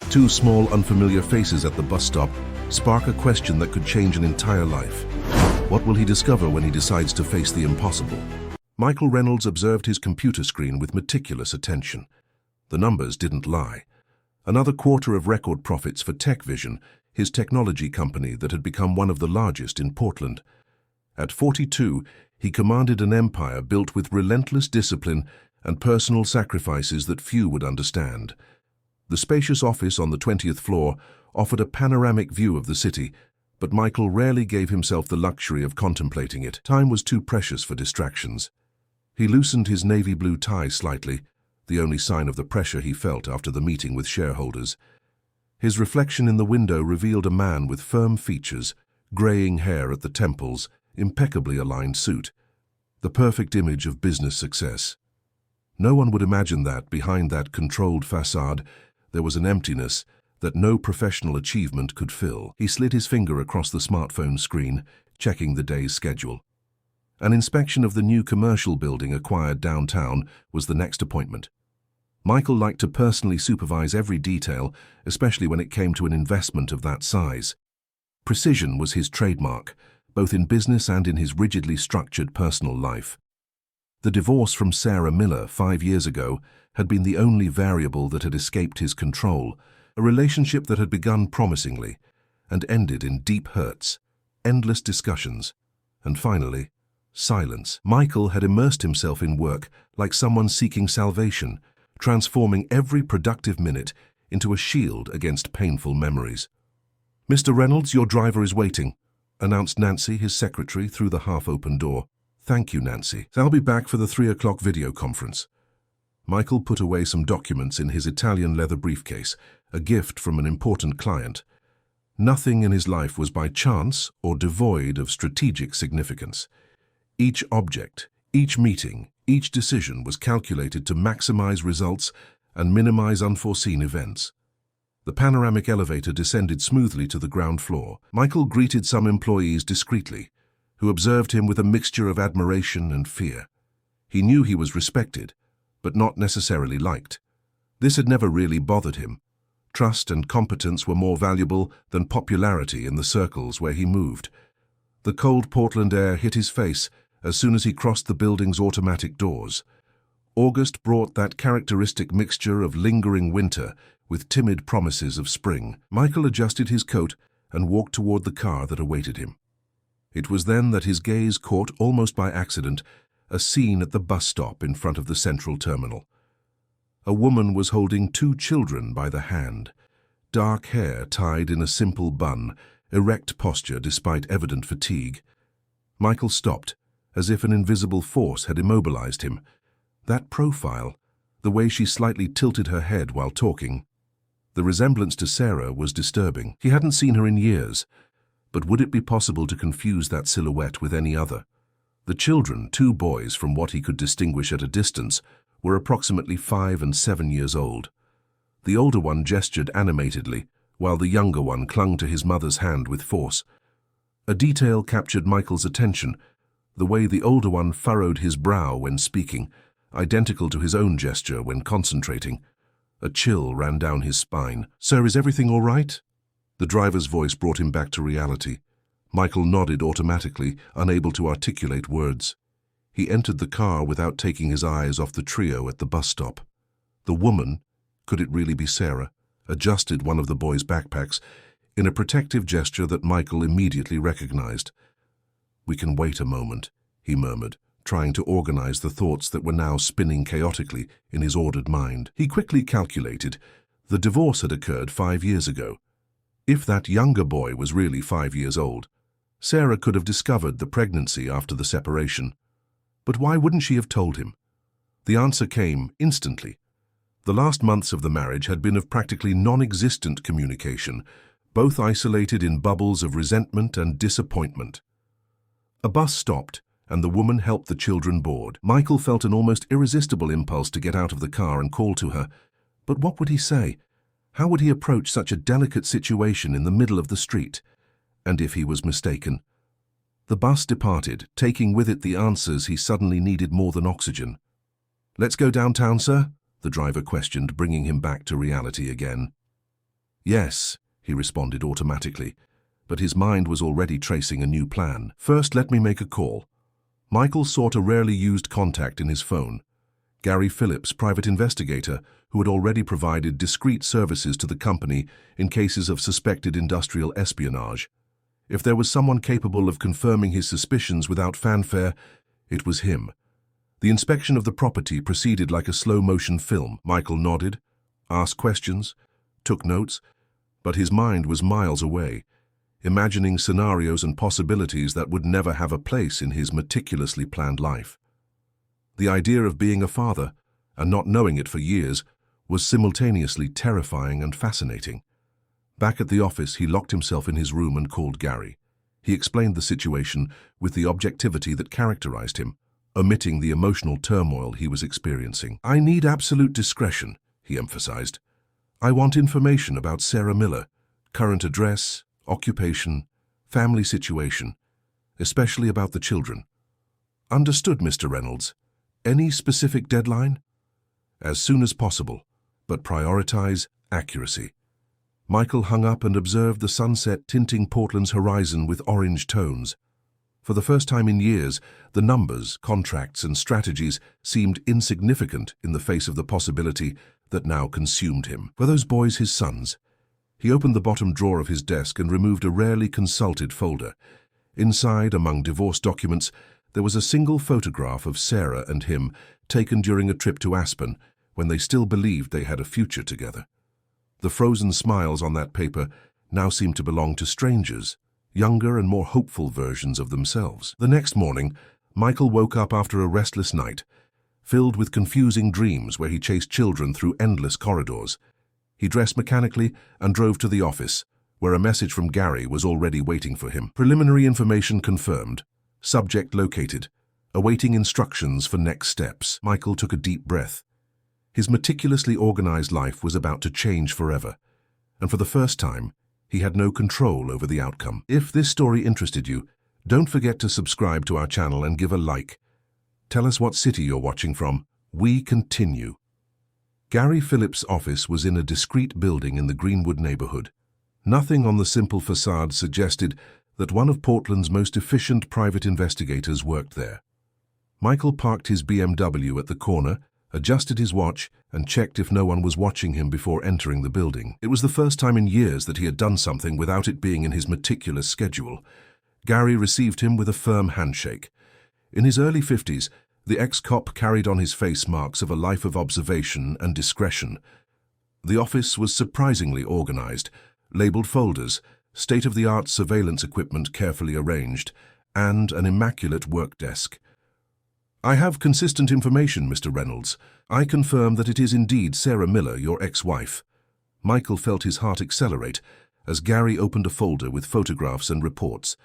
Two small, unfamiliar faces at the bus stop spark a question that could change an entire life. What will he discover when he decides to face the impossible? Michael Reynolds observed his computer screen with meticulous attention. The numbers didn't lie. Another quarter of record profits for TechVision, his technology company that had become one of the largest in Portland. At 42, he commanded an empire built with relentless discipline and personal sacrifices that few would understand. The spacious office on the 20th floor offered a panoramic view of the city, but Michael rarely gave himself the luxury of contemplating it. Time was too precious for distractions. He loosened his navy blue tie slightly, the only sign of the pressure he felt after the meeting with shareholders. His reflection in the window revealed a man with firm features, graying hair at the temples, impeccably aligned suit. The perfect image of business success. No one would imagine that behind that controlled facade there was an emptiness that no professional achievement could fill. He slid his finger across the smartphone screen, checking the day's schedule. An inspection of the new commercial building acquired downtown was the next appointment. Michael liked to personally supervise every detail, especially when it came to an investment of that size. Precision was his trademark, both in business and in his rigidly structured personal life. The divorce from Sarah Miller 5 years ago had been the only variable that had escaped his control, a relationship that had begun promisingly and ended in deep hurts, endless discussions, and finally, silence. Michael had immersed himself in work like someone seeking salvation, transforming every productive minute into a shield against painful memories. "Mr. Reynolds, your driver is waiting," announced Nancy, his secretary, through the half-open door. "Thank you, Nancy. I'll be back for the 3 o'clock video conference." Michael put away some documents in his Italian leather briefcase, a gift from an important client. Nothing in his life was by chance or devoid of strategic significance. Each object, each meeting, each decision was calculated to maximize results and minimize unforeseen events. The panoramic elevator descended smoothly to the ground floor. Michael greeted some employees discreetly, who observed him with a mixture of admiration and fear. He knew he was respected, but not necessarily liked. This had never really bothered him. Trust and competence were more valuable than popularity in the circles where he moved. The cold Portland air hit his face as soon as he crossed the building's automatic doors. August brought that characteristic mixture of lingering winter with timid promises of spring. Michael adjusted his coat and walked toward the car that awaited him. It was then that his gaze caught, almost by accident, a scene at the bus stop in front of the central terminal. A woman was holding 2 children by the hand, dark hair tied in a simple bun, erect posture despite evident fatigue. Michael stopped, as if an invisible force had immobilized him. That profile, the way she slightly tilted her head while talking, the resemblance to Sarah was disturbing. He hadn't seen her in years, but would it be possible to confuse that silhouette with any other? The children, 2 boys from what he could distinguish at a distance, were approximately 5 and 7 years old. The older one gestured animatedly, while the younger one clung to his mother's hand with force. A detail captured Michael's attention, the way the older one furrowed his brow when speaking, identical to his own gesture when concentrating. A chill ran down his spine. "Sir, is everything all right?" The driver's voice brought him back to reality. Michael nodded automatically, unable to articulate words. He entered the car without taking his eyes off the trio at the bus stop. The woman, could it really be Sarah, adjusted one of the boys' backpacks in a protective gesture that Michael immediately recognized. "We can wait a moment," he murmured, trying to organize the thoughts that were now spinning chaotically in his ordered mind. He quickly calculated. The divorce had occurred 5 years ago. If that younger boy was really 5 years old, Sarah could have discovered the pregnancy after the separation. But why wouldn't she have told him? The answer came instantly. The last months of the marriage had been of practically non-existent communication, both isolated in bubbles of resentment and disappointment. A bus stopped, and the woman helped the children board. Michael felt an almost irresistible impulse to get out of the car and call to her. But what would he say? How would he approach such a delicate situation in the middle of the street? And if he was mistaken? The bus departed, taking with it the answers he suddenly needed more than oxygen. "Let's go downtown, sir?" the driver questioned, bringing him back to reality again. Yes, he responded automatically, but his mind was already tracing a new plan. First, let me make a call. Michael sought a rarely used contact in his phone. Gary Phillips, private investigator, who had already provided discreet services to the company in cases of suspected industrial espionage. If there was someone capable of confirming his suspicions without fanfare, it was him. The inspection of the property proceeded like a slow-motion film. Michael nodded, asked questions, took notes, but his mind was miles away, imagining scenarios and possibilities that would never have a place in his meticulously planned life. The idea of being a father, and not knowing it for years, was simultaneously terrifying and fascinating. Back at the office, he locked himself in his room and called Gary. He explained the situation with the objectivity that characterized him, omitting the emotional turmoil he was experiencing. "I need absolute discretion," he emphasized. "I want information about Sarah Miller, current address, occupation, family situation, especially about the children." "Understood, Mr. Reynolds. Any specific deadline?" "As soon as possible, but prioritize accuracy." Michael hung up and observed the sunset tinting Portland's horizon with orange tones. For the first time in years, the numbers, contracts, and strategies seemed insignificant in the face of the possibility that now consumed him. Were those boys his sons? He opened the bottom drawer of his desk and removed a rarely consulted folder. Inside, among divorce documents, there was a single photograph of Sarah and him taken during a trip to Aspen when they still believed they had a future together. The frozen smiles on that paper now seemed to belong to strangers, younger and more hopeful versions of themselves. The next morning, Michael woke up after a restless night, filled with confusing dreams where he chased children through endless corridors. He dressed mechanically and drove to the office, where a message from Gary was already waiting for him. Preliminary information confirmed. Subject located. Awaiting instructions for next steps. Michael took a deep breath. His meticulously organized life was about to change forever, and for the first time, he had no control over the outcome. If this story interested you, don't forget to subscribe to our channel and give a like. Tell us what city you're watching from. We continue. Gary Phillips' office was in a discreet building in the Greenwood neighborhood. Nothing on the simple facade suggested that one of Portland's most efficient private investigators worked there. Michael parked his BMW at the corner, adjusted his watch, and checked if no one was watching him before entering the building. It was the first time in years that he had done something without it being in his meticulous schedule. Gary received him with a firm handshake. In his early 50s, the ex-cop carried on his face marks of a life of observation and discretion. The office was surprisingly organized, labeled folders, state-of-the-art surveillance equipment carefully arranged, and an immaculate work desk. "I have consistent information, Mr. Reynolds. I confirm that it is indeed Sarah Miller, your ex-wife." Michael felt his heart accelerate as Gary opened a folder with photographs and reports.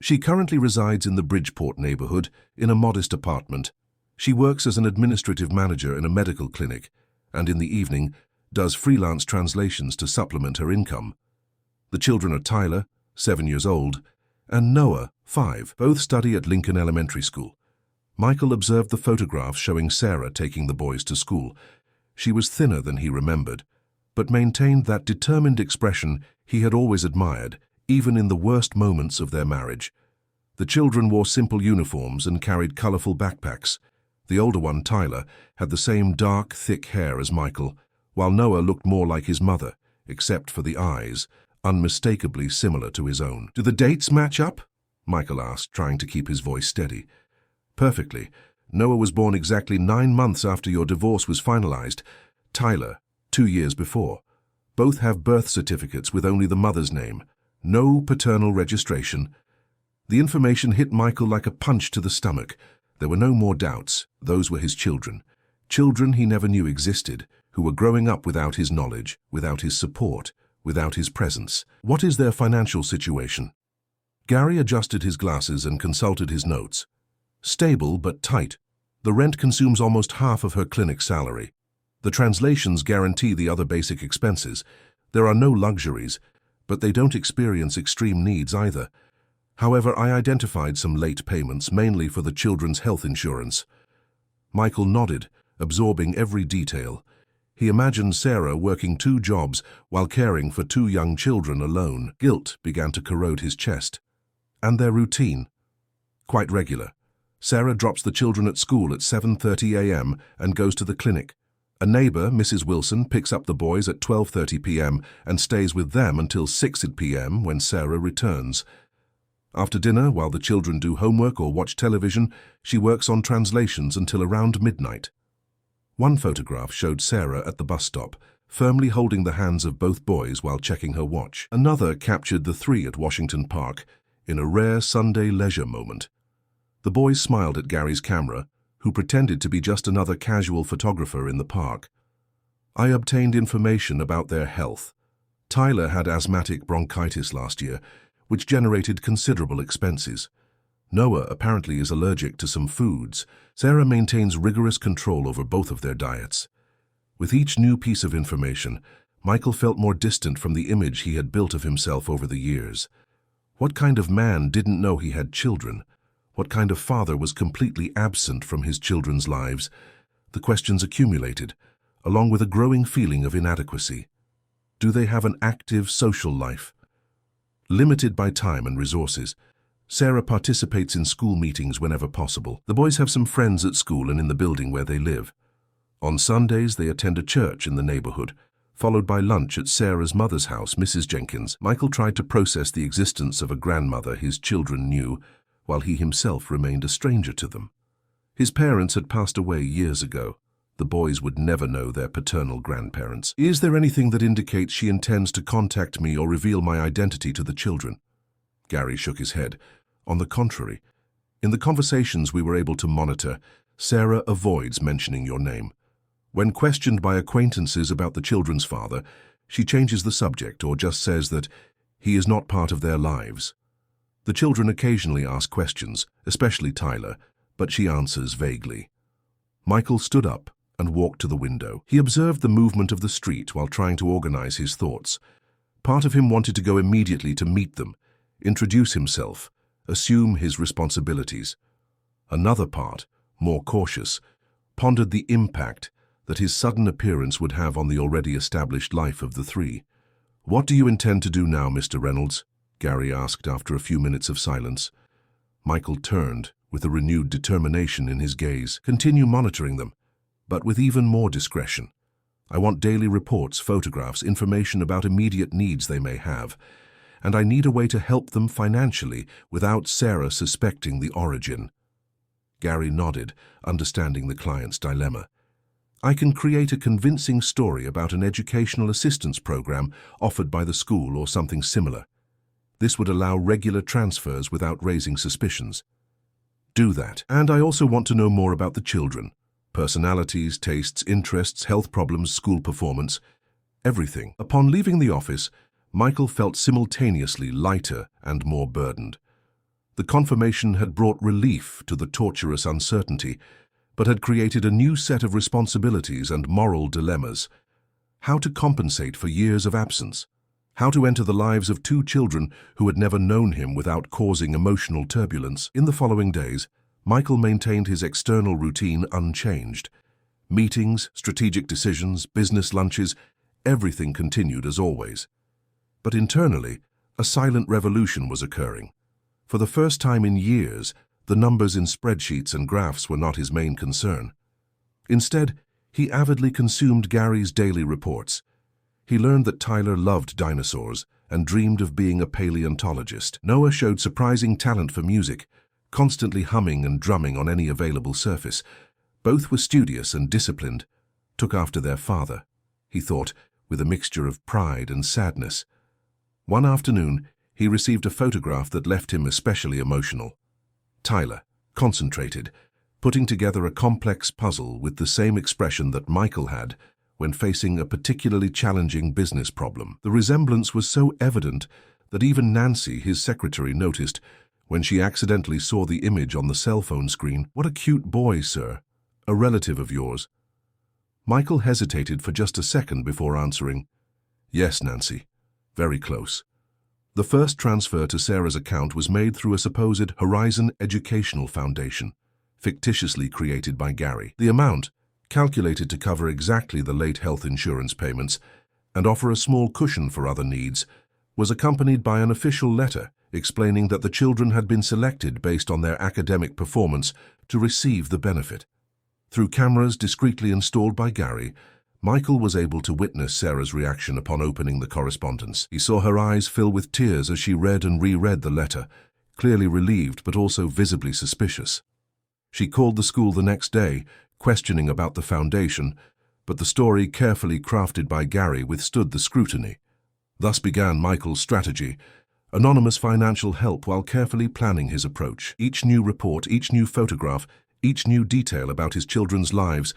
"She currently resides in the Bridgeport neighborhood in a modest apartment. She works as an administrative manager in a medical clinic and in the evening does freelance translations to supplement her income. The children are Tyler, 7 years old, and Noah, 5. Both study at Lincoln Elementary School." Michael observed the photographs showing Sarah taking the boys to school. She was thinner than he remembered, but maintained that determined expression he had always admired, even in the worst moments of their marriage. The children wore simple uniforms and carried colorful backpacks. The older one, Tyler, had the same dark, thick hair as Michael, while Noah looked more like his mother, except for the eyes, unmistakably similar to his own. "Do the dates match up?" Michael asked, trying to keep his voice steady. "Perfectly. Noah was born exactly 9 months after your divorce was finalized. Tyler, 2 years before. Both have birth certificates with only the mother's name. No paternal registration." The information hit Michael like a punch to the stomach. There were no more doubts. Those were his children. Children he never knew existed, who were growing up without his knowledge, without his support, without his presence. "What is their financial situation?" Gary adjusted his glasses and consulted his notes. "Stable but tight. The rent consumes almost half of her clinic salary. The translations guarantee the other basic expenses. There are no luxuries, but they don't experience extreme needs either. However, I identified some late payments, mainly for the children's health insurance." Michael nodded, absorbing every detail. He imagined Sarah working 2 jobs while caring for 2 young children alone. Guilt began to corrode his chest. And their routine? Quite regular. Sarah drops the children at school at 7:30 a.m. and goes to the clinic. A neighbor, Mrs. Wilson, picks up the boys at 12:30 p.m. and stays with them until 6 p.m. when Sarah returns. After dinner, while the children do homework or watch television, she works on translations until around midnight. One photograph showed Sarah at the bus stop, firmly holding the hands of both boys while checking her watch. Another captured the 3 at Washington Park in a rare Sunday leisure moment. The boys smiled at Gary's camera, who pretended to be just another casual photographer in the park. I obtained information about their health. Tyler had asthmatic bronchitis last year, which generated considerable expenses. Noah apparently is allergic to some foods. Sarah maintains rigorous control over both of their diets. With each new piece of information, Michael felt more distant from the image he had built of himself over the years. What kind of man didn't know he had children? What kind of father was completely absent from his children's lives? The questions accumulated, along with a growing feeling of inadequacy. Do they have an active social life? Limited by time and resources, Sarah participates in school meetings whenever possible. The boys have some friends at school and in the building where they live. On Sundays, they attend a church in the neighborhood, followed by lunch at Sarah's mother's house, Mrs. Jenkins. Michael tried to process the existence of a grandmother his children knew, while he himself remained a stranger to them. His parents had passed away years ago. The boys would never know their paternal grandparents. Is there anything that indicates she intends to contact me or reveal my identity to the children? Gary shook his head. On the contrary, in the conversations we were able to monitor, Sarah avoids mentioning your name. When questioned by acquaintances about the children's father, she changes the subject or just says that he is not part of their lives. The children occasionally ask questions, especially Tyler, but she answers vaguely. Michael stood up and walked to the window. He observed the movement of the street while trying to organize his thoughts. Part of him wanted to go immediately to meet them, introduce himself, assume his responsibilities. Another part, more cautious, pondered the impact that his sudden appearance would have on the already established life of the 3. "What do you intend to do now, Mr. Reynolds?" Gary asked after a few minutes of silence. Michael turned, with a renewed determination in his gaze. "Continue monitoring them, but with even more discretion. I want daily reports, photographs, information about immediate needs they may have, and I need a way to help them financially without Sarah suspecting the origin." Gary nodded, understanding the client's dilemma. "I can create a convincing story about an educational assistance program offered by the school or something similar. This would allow regular transfers without raising suspicions." "Do that. And I also want to know more about the children. Personalities, tastes, interests, health problems, school performance, everything." Upon leaving the office, Michael felt simultaneously lighter and more burdened. The confirmation had brought relief to the torturous uncertainty, but had created a new set of responsibilities and moral dilemmas. How to compensate for years of absence? How to enter the lives of 2 children who had never known him without causing emotional turbulence? In the following days, Michael maintained his external routine unchanged. Meetings, strategic decisions, business lunches, everything continued as always. But internally, a silent revolution was occurring. For the first time in years, the numbers in spreadsheets and graphs were not his main concern. Instead, he avidly consumed Gary's daily reports. He learned that Tyler loved dinosaurs and dreamed of being a paleontologist. Noah showed surprising talent for music, constantly humming and drumming on any available surface. Both were studious and disciplined, took after their father, he thought, with a mixture of pride and sadness. One afternoon, he received a photograph that left him especially emotional. Tyler, concentrated, putting together a complex puzzle with the same expression that Michael had when facing a particularly challenging business problem. The resemblance was so evident that even Nancy, his secretary, noticed when she accidentally saw the image on the cell phone screen. "What a cute boy, sir. A relative of yours?" Michael hesitated for just a second before answering, "Yes, Nancy. Very close." The first transfer to Sarah's account was made through a supposed Horizon Educational Foundation, fictitiously created by Gary. The amount calculated to cover exactly the late health insurance payments and offer a small cushion for other needs, was accompanied by an official letter explaining that the children had been selected based on their academic performance to receive the benefit. Through cameras discreetly installed by Gary, Michael was able to witness Sarah's reaction upon opening the correspondence. He saw her eyes fill with tears as she read and reread the letter, clearly relieved but also visibly suspicious. She called the school the next day, questioning about the foundation, but the story carefully crafted by Gary withstood the scrutiny. Thus began Michael's strategy: anonymous financial help while carefully planning his approach. Each new report, each new photograph, each new detail about his children's lives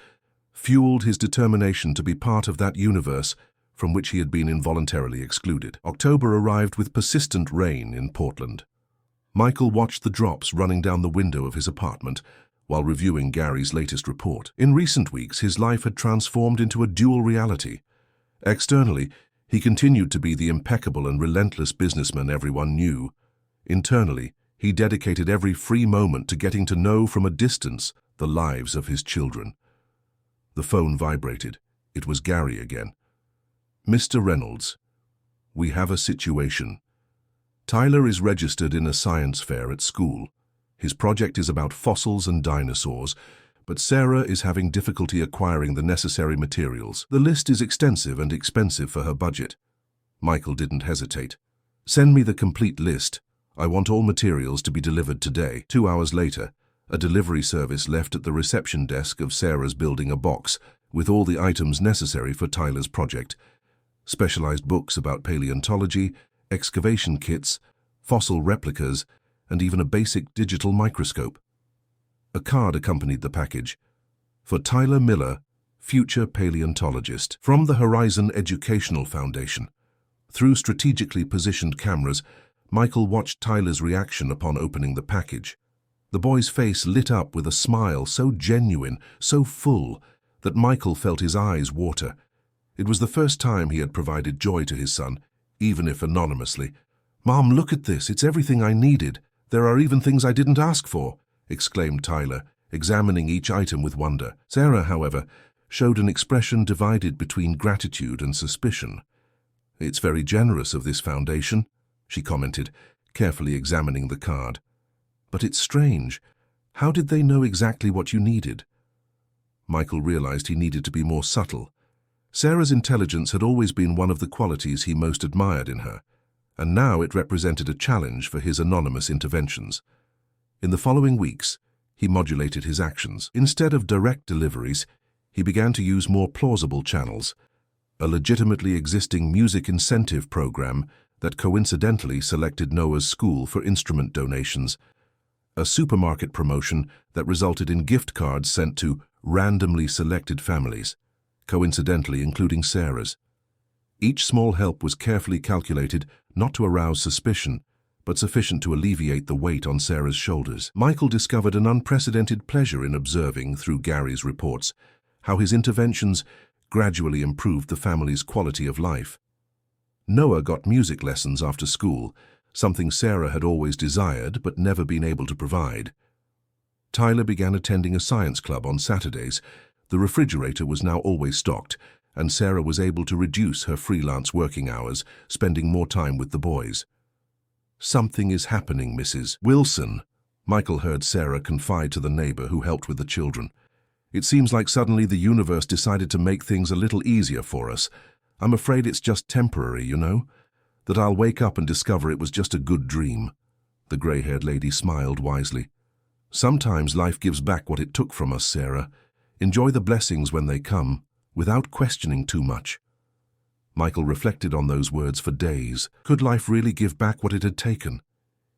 fueled his determination to be part of that universe from which he had been involuntarily excluded. October arrived with persistent rain in Portland. Michael watched the drops running down the window of his apartment while reviewing Gary's latest report. In recent weeks, his life had transformed into a dual reality. Externally, he continued to be the impeccable and relentless businessman everyone knew. Internally, he dedicated every free moment to getting to know from a distance the lives of his children. The phone vibrated. It was Gary again. "Mr. Reynolds, we have a situation. Tyler is registered in a science fair at school. His project is about fossils and dinosaurs, but Sarah is having difficulty acquiring the necessary materials. The list is extensive and expensive for her budget." Michael didn't hesitate. "Send me the complete list. I want all materials to be delivered today." 2 hours later, a delivery service left at the reception desk of Sarah's building a box with all the items necessary for Tyler's project: specialized books about paleontology, excavation kits, fossil replicas, and even a basic digital microscope. A card accompanied the package: "For Tyler Miller, future paleontologist, from the Horizon Educational Foundation." Through strategically positioned cameras, Michael watched Tyler's reaction upon opening the package. The boy's face lit up with a smile so genuine, so full, that Michael felt his eyes water. It was the first time he had provided joy to his son, even if anonymously. "Mom, look at this. It's everything I needed. There are even things I didn't ask for," exclaimed Tyler, examining each item with wonder. Sarah, however, showed an expression divided between gratitude and suspicion. "It's very generous of this foundation," she commented, carefully examining the card. "But it's strange. How did they know exactly what you needed?" Michael realized he needed to be more subtle. Sarah's intelligence had always been one of the qualities he most admired in her, and now it represented a challenge for his anonymous interventions. In the following weeks, he modulated his actions. Instead of direct deliveries, he began to use more plausible channels: a legitimately existing music incentive program that coincidentally selected Noah's school for instrument donations, a supermarket promotion that resulted in gift cards sent to randomly selected families, coincidentally including Sarah's. Each small help was carefully calculated not to arouse suspicion, but sufficient to alleviate the weight on Sarah's shoulders. Michael discovered an unprecedented pleasure in observing, through Gary's reports, how his interventions gradually improved the family's quality of life. Noah got music lessons after school, something Sarah had always desired but never been able to provide. Tyler began attending a science club on Saturdays. The refrigerator was now always stocked, and Sarah was able to reduce her freelance working hours, spending more time with the boys. "Something is happening, Mrs. Wilson," Michael heard Sarah confide to the neighbor who helped with the children. "It seems like suddenly the universe decided to make things a little easier for us. I'm afraid it's just temporary, you know? That I'll wake up and discover it was just a good dream." The gray-haired lady smiled wisely. "Sometimes life gives back what it took from us, Sarah. Enjoy the blessings when they come, without questioning too much." Michael reflected on those words for days. Could life really give back what it had taken?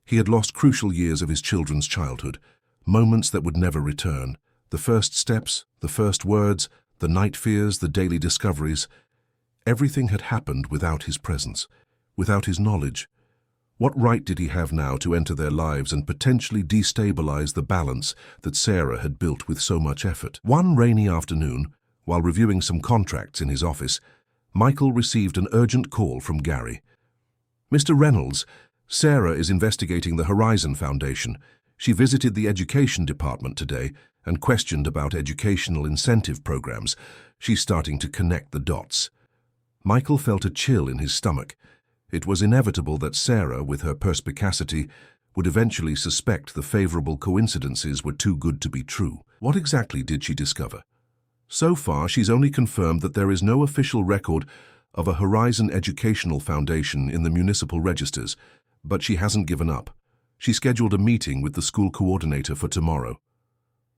He had lost crucial years of his children's childhood, moments that would never return. The first steps, the first words, the night fears, the daily discoveries. Everything had happened without his presence, without his knowledge. What right did he have now to enter their lives and potentially destabilize the balance that Sarah had built with so much effort? One rainy afternoon, while reviewing some contracts in his office, Michael received an urgent call from Gary. "Mr. Reynolds, Sarah is investigating the Horizon Foundation. She visited the education department today and questioned about educational incentive programs. She's starting to connect the dots. Michael felt a chill in his stomach. It was inevitable that Sarah, with her perspicacity, would eventually suspect the favorable coincidences were too good to be true. What exactly did she discover? So far, she's only confirmed that there is no official record of a Horizon Educational Foundation in the municipal registers, but she hasn't given up. She scheduled a meeting with the school coordinator for tomorrow.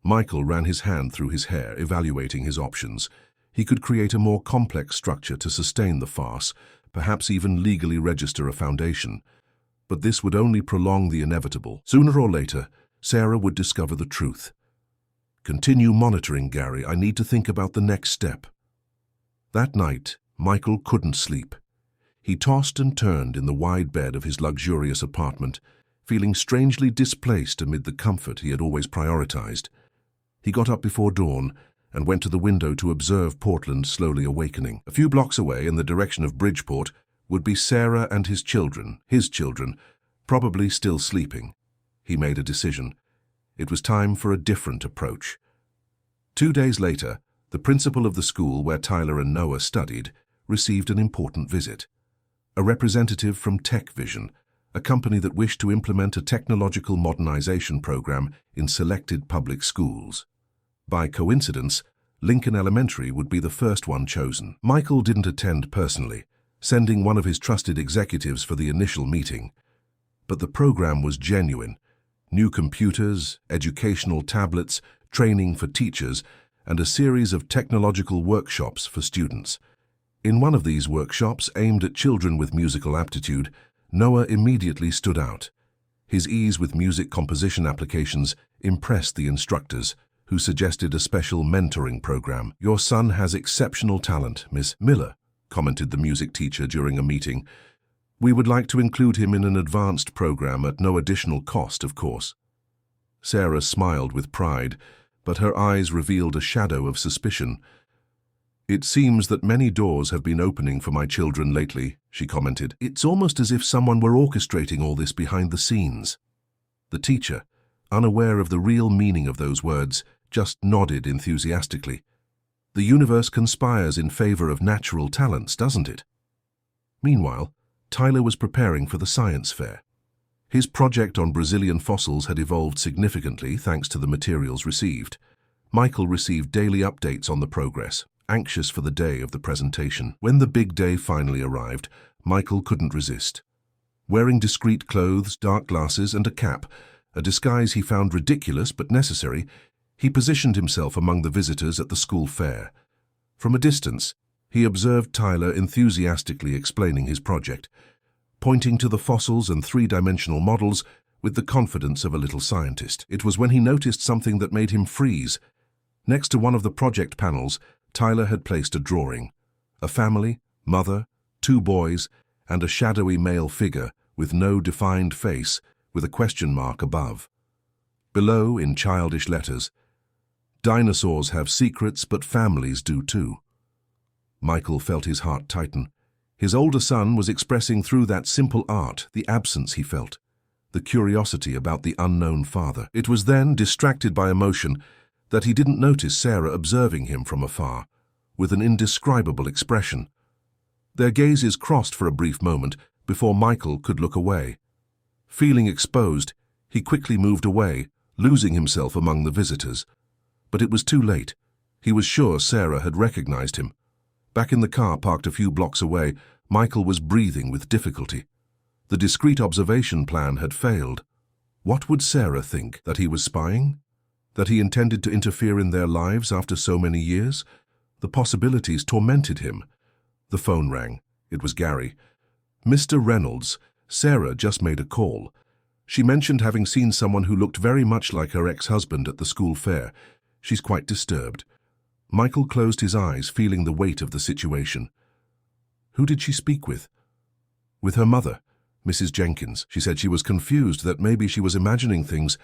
Michael ran his hand through his hair, evaluating his options. He could create a more complex structure to sustain the farce, perhaps even legally register a foundation. But this would only prolong the inevitable. Sooner or later, Sarah would discover the truth. Continue monitoring, Gary. I need to think about the next step. That night, Michael couldn't sleep. He tossed and turned in the wide bed of his luxurious apartment, feeling strangely displaced amid the comfort he had always prioritized. He got up before dawn and went to the window to observe Portland slowly awakening. A few blocks away, in the direction of Bridgeport, would be Sarah and his children, probably still sleeping. He made a decision. It was time for a different approach. 2 days later, the principal of the school where Tyler and Noah studied received an important visit. A representative from Tech Vision, a company that wished to implement a technological modernization program in selected public schools. By coincidence, Lincoln Elementary would be the first one chosen. Michael didn't attend personally, sending one of his trusted executives for the initial meeting. But the program was genuine. New computers, educational tablets, training for teachers, and a series of technological workshops for students. In one of these workshops, aimed at children with musical aptitude, Noah immediately stood out. His ease with music composition applications impressed the instructors, who suggested a special mentoring program. "Your son has exceptional talent, Miss Miller," commented the music teacher during a meeting. "We would like to include him in an advanced program at no additional cost, of course." Sarah smiled with pride, but her eyes revealed a shadow of suspicion. "It seems that many doors have been opening for my children lately," she commented. "It's almost as if someone were orchestrating all this behind the scenes." The teacher, unaware of the real meaning of those words, just nodded enthusiastically. "The universe conspires in favor of natural talents, doesn't it?" Meanwhile, Tyler was preparing for the science fair. His project on Brazilian fossils had evolved significantly thanks to the materials received. Michael received daily updates on the progress, anxious for the day of the presentation. When the big day finally arrived, Michael couldn't resist. Wearing discreet clothes, dark glasses, and a cap, a disguise he found ridiculous but necessary, he positioned himself among the visitors at the school fair. From a distance, he observed Tyler enthusiastically explaining his project, pointing to the fossils and three-dimensional models with the confidence of a little scientist. It was when he noticed something that made him freeze. Next to one of the project panels, Tyler had placed a drawing. A family, mother, 2 boys, and a shadowy male figure with no defined face, with a question mark above. Below, in childish letters, "Dinosaurs have secrets, but families do too." Michael felt his heart tighten. His older son was expressing through that simple art the absence he felt, the curiosity about the unknown father. It was then, distracted by emotion, that he didn't notice Sarah observing him from afar, with an indescribable expression. Their gazes crossed for a brief moment before Michael could look away. Feeling exposed, he quickly moved away, losing himself among the visitors. But it was too late. He was sure Sarah had recognized him. Back in the car parked a few blocks away, Michael was breathing with difficulty. The discreet observation plan had failed. What would Sarah think? That he was spying? That he intended to interfere in their lives after so many years? The possibilities tormented him. The phone rang. It was Gary. "Mr. Reynolds, Sarah just made a call. She mentioned having seen someone who looked very much like her ex-husband at the school fair. She's quite disturbed." Michael closed his eyes, feeling the weight of the situation. Who did she speak with? With her mother, Mrs. Jenkins. She said she was confused, that maybe she was imagining things,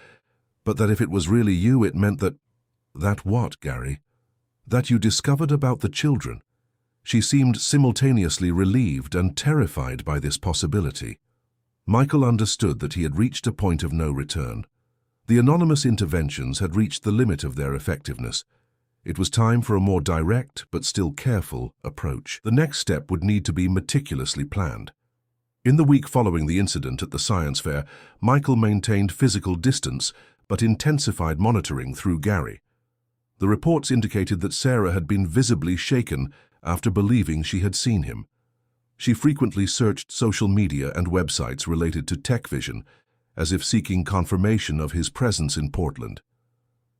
but that if it was really you, it meant that... That what, Gary? That you discovered about the children. She seemed simultaneously relieved and terrified by this possibility. Michael understood that he had reached a point of no return. The anonymous interventions had reached the limit of their effectiveness. It was time for a more direct, but still careful, approach. The next step would need to be meticulously planned. In the week following the incident at the science fair, Michael maintained physical distance, but intensified monitoring through Gary. The reports indicated that Sarah had been visibly shaken after believing she had seen him. She frequently searched social media and websites related to TechVision, as if seeking confirmation of his presence in Portland.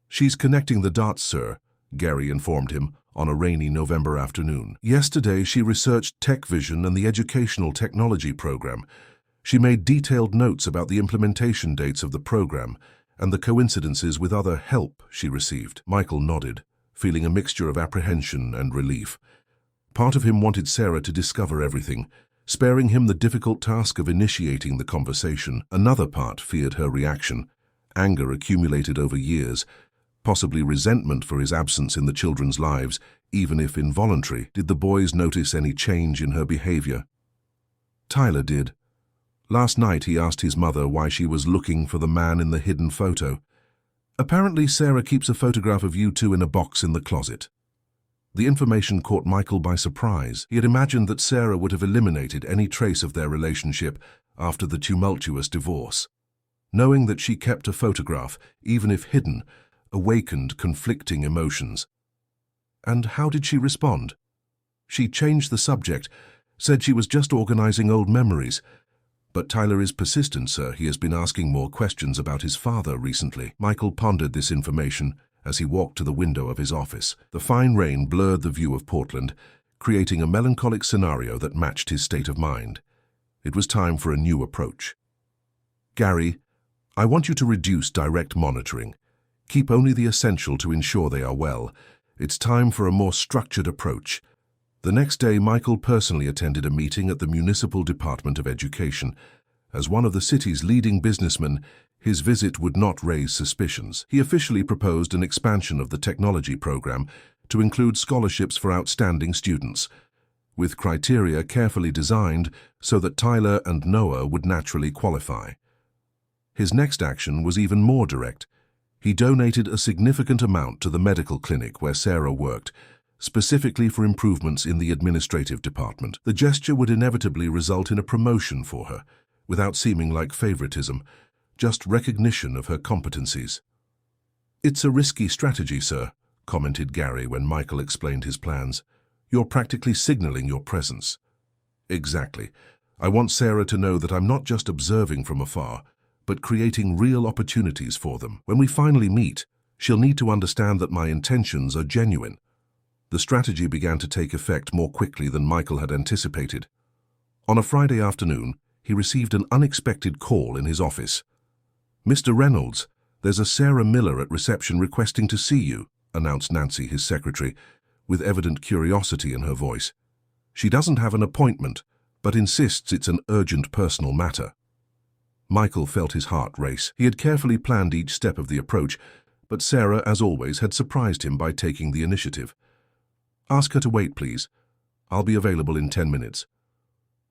"She's connecting the dots, sir," Gary informed him on a rainy November afternoon. "Yesterday, she researched TechVision and the educational technology program. She made detailed notes about the implementation dates of the program and the coincidences with other help she received." Michael nodded, feeling a mixture of apprehension and relief. Part of him wanted Sarah to discover everything, sparing him the difficult task of initiating the conversation. Another part feared her reaction, anger accumulated over years, possibly resentment for his absence in the children's lives, even if involuntary. Did the boys notice any change in her behavior? Tyler did. Last night he asked his mother why she was looking for the man in the hidden photo. "Apparently Sarah keeps a photograph of you two in a box in the closet." The information caught Michael by surprise. He had imagined that Sarah would have eliminated any trace of their relationship after the tumultuous divorce. Knowing that she kept a photograph, even if hidden, awakened conflicting emotions. And how did she respond? She changed the subject, said she was just organizing old memories. "But Tyler is persistent, sir. He has been asking more questions about his father recently." Michael pondered this information as he walked to the window of his office. The fine rain blurred the view of Portland, creating a melancholic scenario that matched his state of mind. It was time for a new approach. "Gary, I want you to reduce direct monitoring. Keep only the essential to ensure they are well. It's time for a more structured approach." The next day, Michael personally attended a meeting at the Municipal Department of Education. As one of the city's leading businessmen, his visit would not raise suspicions. He officially proposed an expansion of the technology program to include scholarships for outstanding students, with criteria carefully designed so that Tyler and Noah would naturally qualify. His next action was even more direct. He donated a significant amount to the medical clinic where Sarah worked, specifically for improvements in the administrative department. The gesture would inevitably result in a promotion for her, without seeming like favoritism, just recognition of her competencies. "It's a risky strategy, sir," commented Gary when Michael explained his plans. "You're practically signaling your presence." "Exactly. I want Sarah to know that I'm not just observing from afar, but creating real opportunities for them. When we finally meet, she'll need to understand that my intentions are genuine." The strategy began to take effect more quickly than Michael had anticipated. On a Friday afternoon, he received an unexpected call in his office. "Mr. Reynolds, there's a Sarah Miller at reception requesting to see you," announced Nancy, his secretary, with evident curiosity in her voice. "She doesn't have an appointment, but insists it's an urgent personal matter." Michael felt his heart race. He had carefully planned each step of the approach, but Sarah, as always, had surprised him by taking the initiative. "Ask her to wait, please. I'll be available in 10 minutes.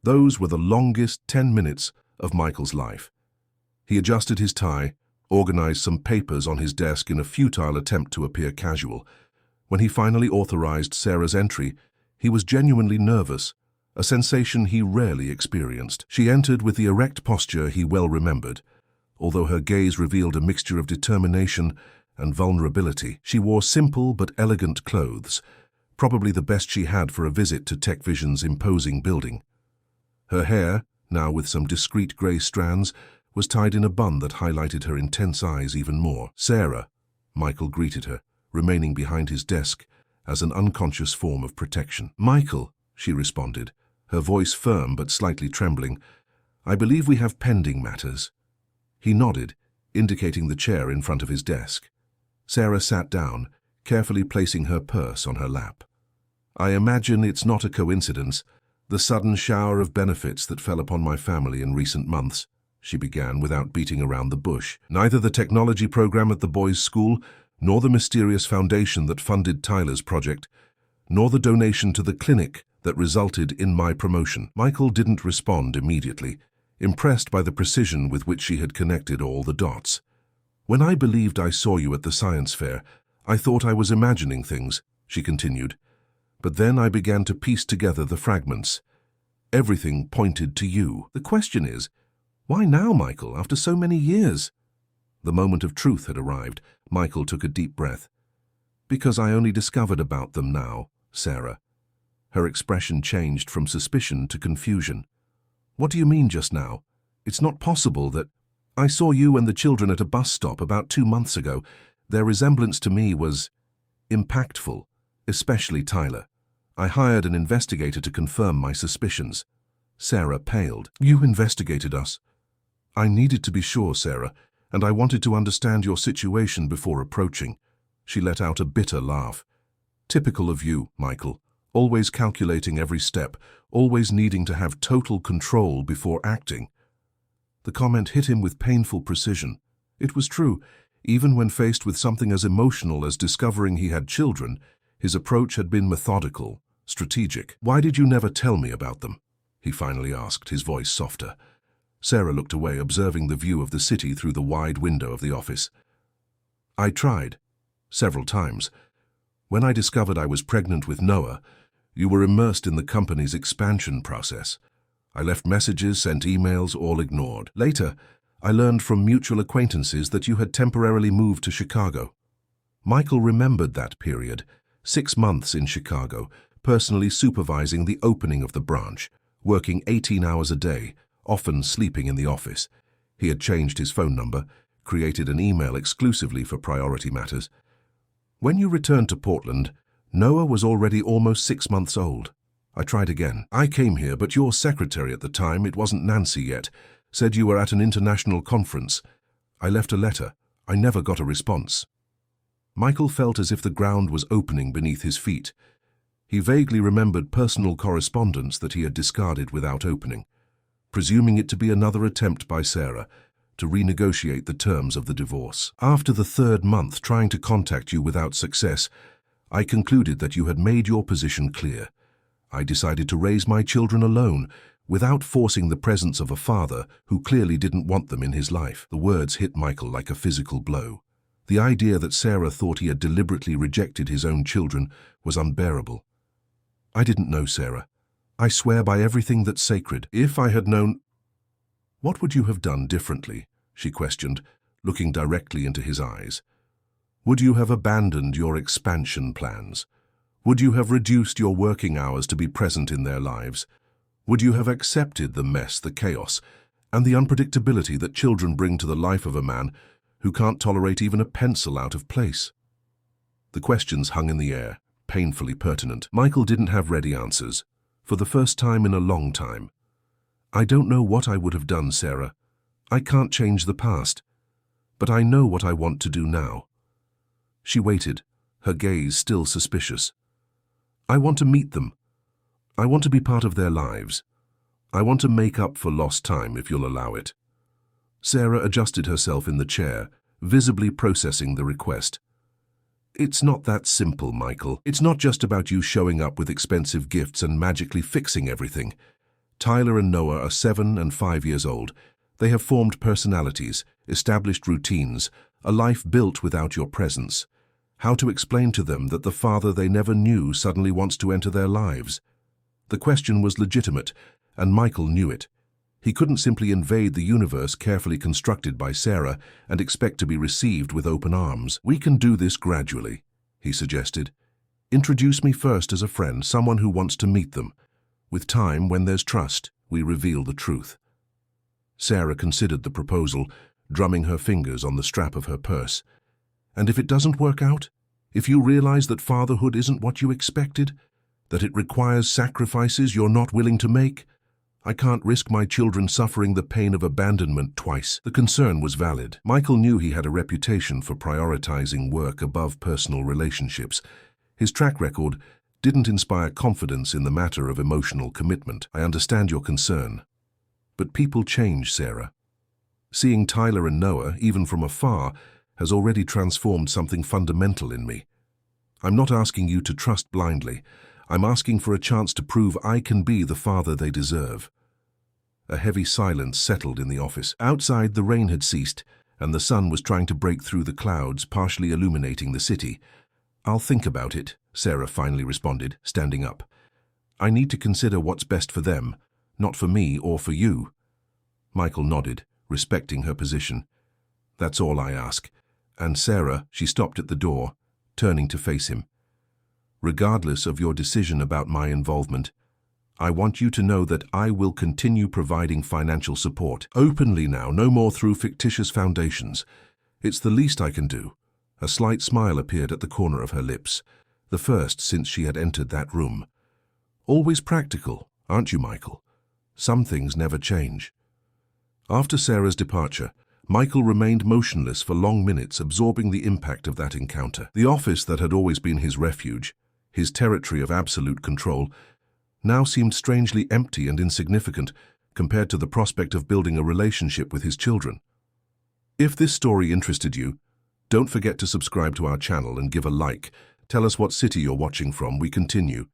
Those were the longest 10 minutes of Michael's life. He adjusted his tie, organized some papers on his desk in a futile attempt to appear casual. When he finally authorized Sarah's entry, he was genuinely nervous, a sensation he rarely experienced. She entered with the erect posture he well remembered, although her gaze revealed a mixture of determination and vulnerability. She wore simple but elegant clothes, probably the best she had for a visit to TechVision's imposing building. Her hair, now with some discreet grey strands, was tied in a bun that highlighted her intense eyes even more. "Sarah," Michael greeted her, remaining behind his desk as an unconscious form of protection. "Michael," she responded, her voice firm but slightly trembling, "I believe we have pending matters." He nodded, indicating the chair in front of his desk. Sarah sat down, carefully placing her purse on her lap. "I imagine it's not a coincidence, the sudden shower of benefits that fell upon my family in recent months," she began without beating around the bush. "Neither the technology program at the boys' school, nor the mysterious foundation that funded Tyler's project, nor the donation to the clinic that resulted in my promotion." Michael didn't respond immediately, impressed by the precision with which she had connected all the dots. When I believed I saw you at the science fair, I thought I was imagining things, she continued. But then I began to piece together the fragments. Everything pointed to you. The question is, why now, Michael, after so many years? The moment of truth had arrived. Michael took a deep breath. Because I only discovered about them now, Sarah. Her expression changed from suspicion to confusion. What do you mean just now? It's not possible that... I saw you and the children at a bus stop about 2 months ago. Their resemblance to me was impactful, especially Tyler. I hired an investigator to confirm my suspicions. Sarah paled. You investigated us. I needed to be sure, Sarah, and I wanted to understand your situation before approaching. She let out a bitter laugh. Typical of you, Michael. Always calculating every step, always needing to have total control before acting. The comment hit him with painful precision. It was true. Even when faced with something as emotional as discovering he had children, his approach had been methodical, strategic. Why did you never tell me about them? He finally asked, his voice softer. Sarah looked away, observing the view of the city through the wide window of the office. I tried. Several times. When I discovered I was pregnant with Noah, you were immersed in the company's expansion process. I left messages, sent emails, all ignored. Later, I learned from mutual acquaintances that you had temporarily moved to Chicago. Michael remembered that period, 6 months in Chicago, personally supervising the opening of the branch, working 18 hours a day, often sleeping in the office. He had changed his phone number, created an email exclusively for priority matters. When you returned to Portland, Noah was already almost 6 months old. I tried again. I came here, but your secretary at the time, it wasn't Nancy yet, said you were at an international conference. I left a letter. I never got a response. Michael felt as if the ground was opening beneath his feet. He vaguely remembered personal correspondence that he had discarded without opening, presuming it to be another attempt by Sarah to renegotiate the terms of the divorce. After the 3rd month trying to contact you without success, I concluded that you had made your position clear. I decided to raise my children alone, without forcing the presence of a father who clearly didn't want them in his life. The words hit Michael like a physical blow. The idea that Sarah thought he had deliberately rejected his own children was unbearable. I didn't know, Sarah. I swear by everything that's sacred. If I had known... What would you have done differently? She questioned, looking directly into his eyes. Would you have abandoned your expansion plans? Would you have reduced your working hours to be present in their lives? Would you have accepted the mess, the chaos, and the unpredictability that children bring to the life of a man who can't tolerate even a pencil out of place? The questions hung in the air, painfully pertinent. Michael didn't have ready answers, for the first time in a long time. I don't know what I would have done, Sarah. I can't change the past, but I know what I want to do now. She waited, her gaze still suspicious. I want to meet them. I want to be part of their lives. I want to make up for lost time, if you'll allow it. Sarah adjusted herself in the chair, visibly processing the request. It's not that simple, Michael. It's not just about you showing up with expensive gifts and magically fixing everything. Tyler and Noah are 7 and 5 years old. They have formed personalities, established routines, a life built without your presence. How to explain to them that the father they never knew suddenly wants to enter their lives? The question was legitimate, and Michael knew it. He couldn't simply invade the universe carefully constructed by Sarah and expect to be received with open arms. We can do this gradually, he suggested. Introduce me first as a friend, someone who wants to meet them. With time, when there's trust, we reveal the truth. Sarah considered the proposal, drumming her fingers on the strap of her purse. And if it doesn't work out? If you realize that fatherhood isn't what you expected? That it requires sacrifices you're not willing to make? I can't risk my children suffering the pain of abandonment twice. The concern was valid. Michael knew he had a reputation for prioritizing work above personal relationships. His track record didn't inspire confidence in the matter of emotional commitment. I understand your concern. But people change, Sarah. Seeing Tyler and Noah, even from afar, has already transformed something fundamental in me. I'm not asking you to trust blindly. I'm asking for a chance to prove I can be the father they deserve. A heavy silence settled in the office. Outside, the rain had ceased, and the sun was trying to break through the clouds, partially illuminating the city. "I'll think about it," Sarah finally responded, standing up. "I need to consider what's best for them, not for me or for you." Michael nodded, respecting her position. "That's all I ask." And Sarah, she stopped at the door, turning to face him. "Regardless of your decision about my involvement, I want you to know that I will continue providing financial support. Openly now, no more through fictitious foundations. It's the least I can do." A slight smile appeared at the corner of her lips, the first since she had entered that room. "Always practical, aren't you, Michael? Some things never change." After Sarah's departure, Michael remained motionless for long minutes, absorbing the impact of that encounter. The office that had always been his refuge, his territory of absolute control, now seemed strangely empty and insignificant compared to the prospect of building a relationship with his children. If this story interested you, don't forget to subscribe to our channel and give a like. Tell us what city you're watching from. We continue.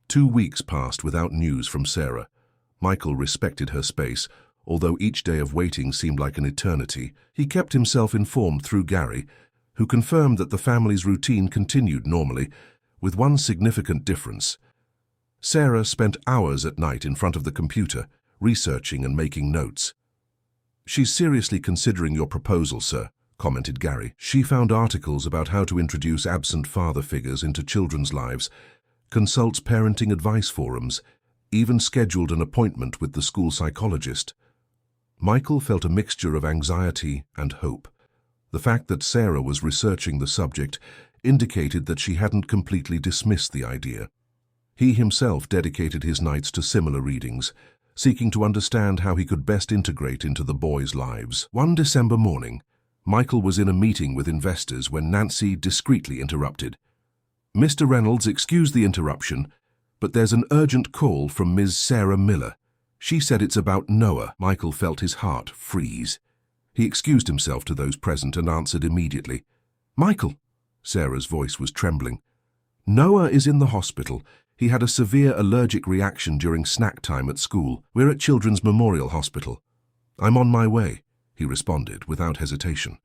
2 weeks passed without news from Sarah. Michael respected her space, although each day of waiting seemed like an eternity. He kept himself informed through Gary, who confirmed that the family's routine continued normally, with one significant difference. Sarah spent hours at night in front of the computer, researching and making notes. "She's seriously considering your proposal, sir," commented Gary. "She found articles about how to introduce absent father figures into children's lives, consults parenting advice forums, even scheduled an appointment with the school psychologist." Michael felt a mixture of anxiety and hope. The fact that Sarah was researching the subject indicated that she hadn't completely dismissed the idea. He himself dedicated his nights to similar readings, seeking to understand how he could best integrate into the boys' lives. One December morning, Michael was in a meeting with investors when Nancy discreetly interrupted. "Mr. Reynolds, excuse the interruption, but there's an urgent call from Ms. Sarah Miller. She said it's about Noah." Michael felt his heart freeze. He excused himself to those present and answered immediately. "Michael," Sarah's voice was trembling, "Noah is in the hospital. He had a severe allergic reaction during snack time at school. We're at Children's Memorial Hospital." "I'm on my way," he responded without hesitation.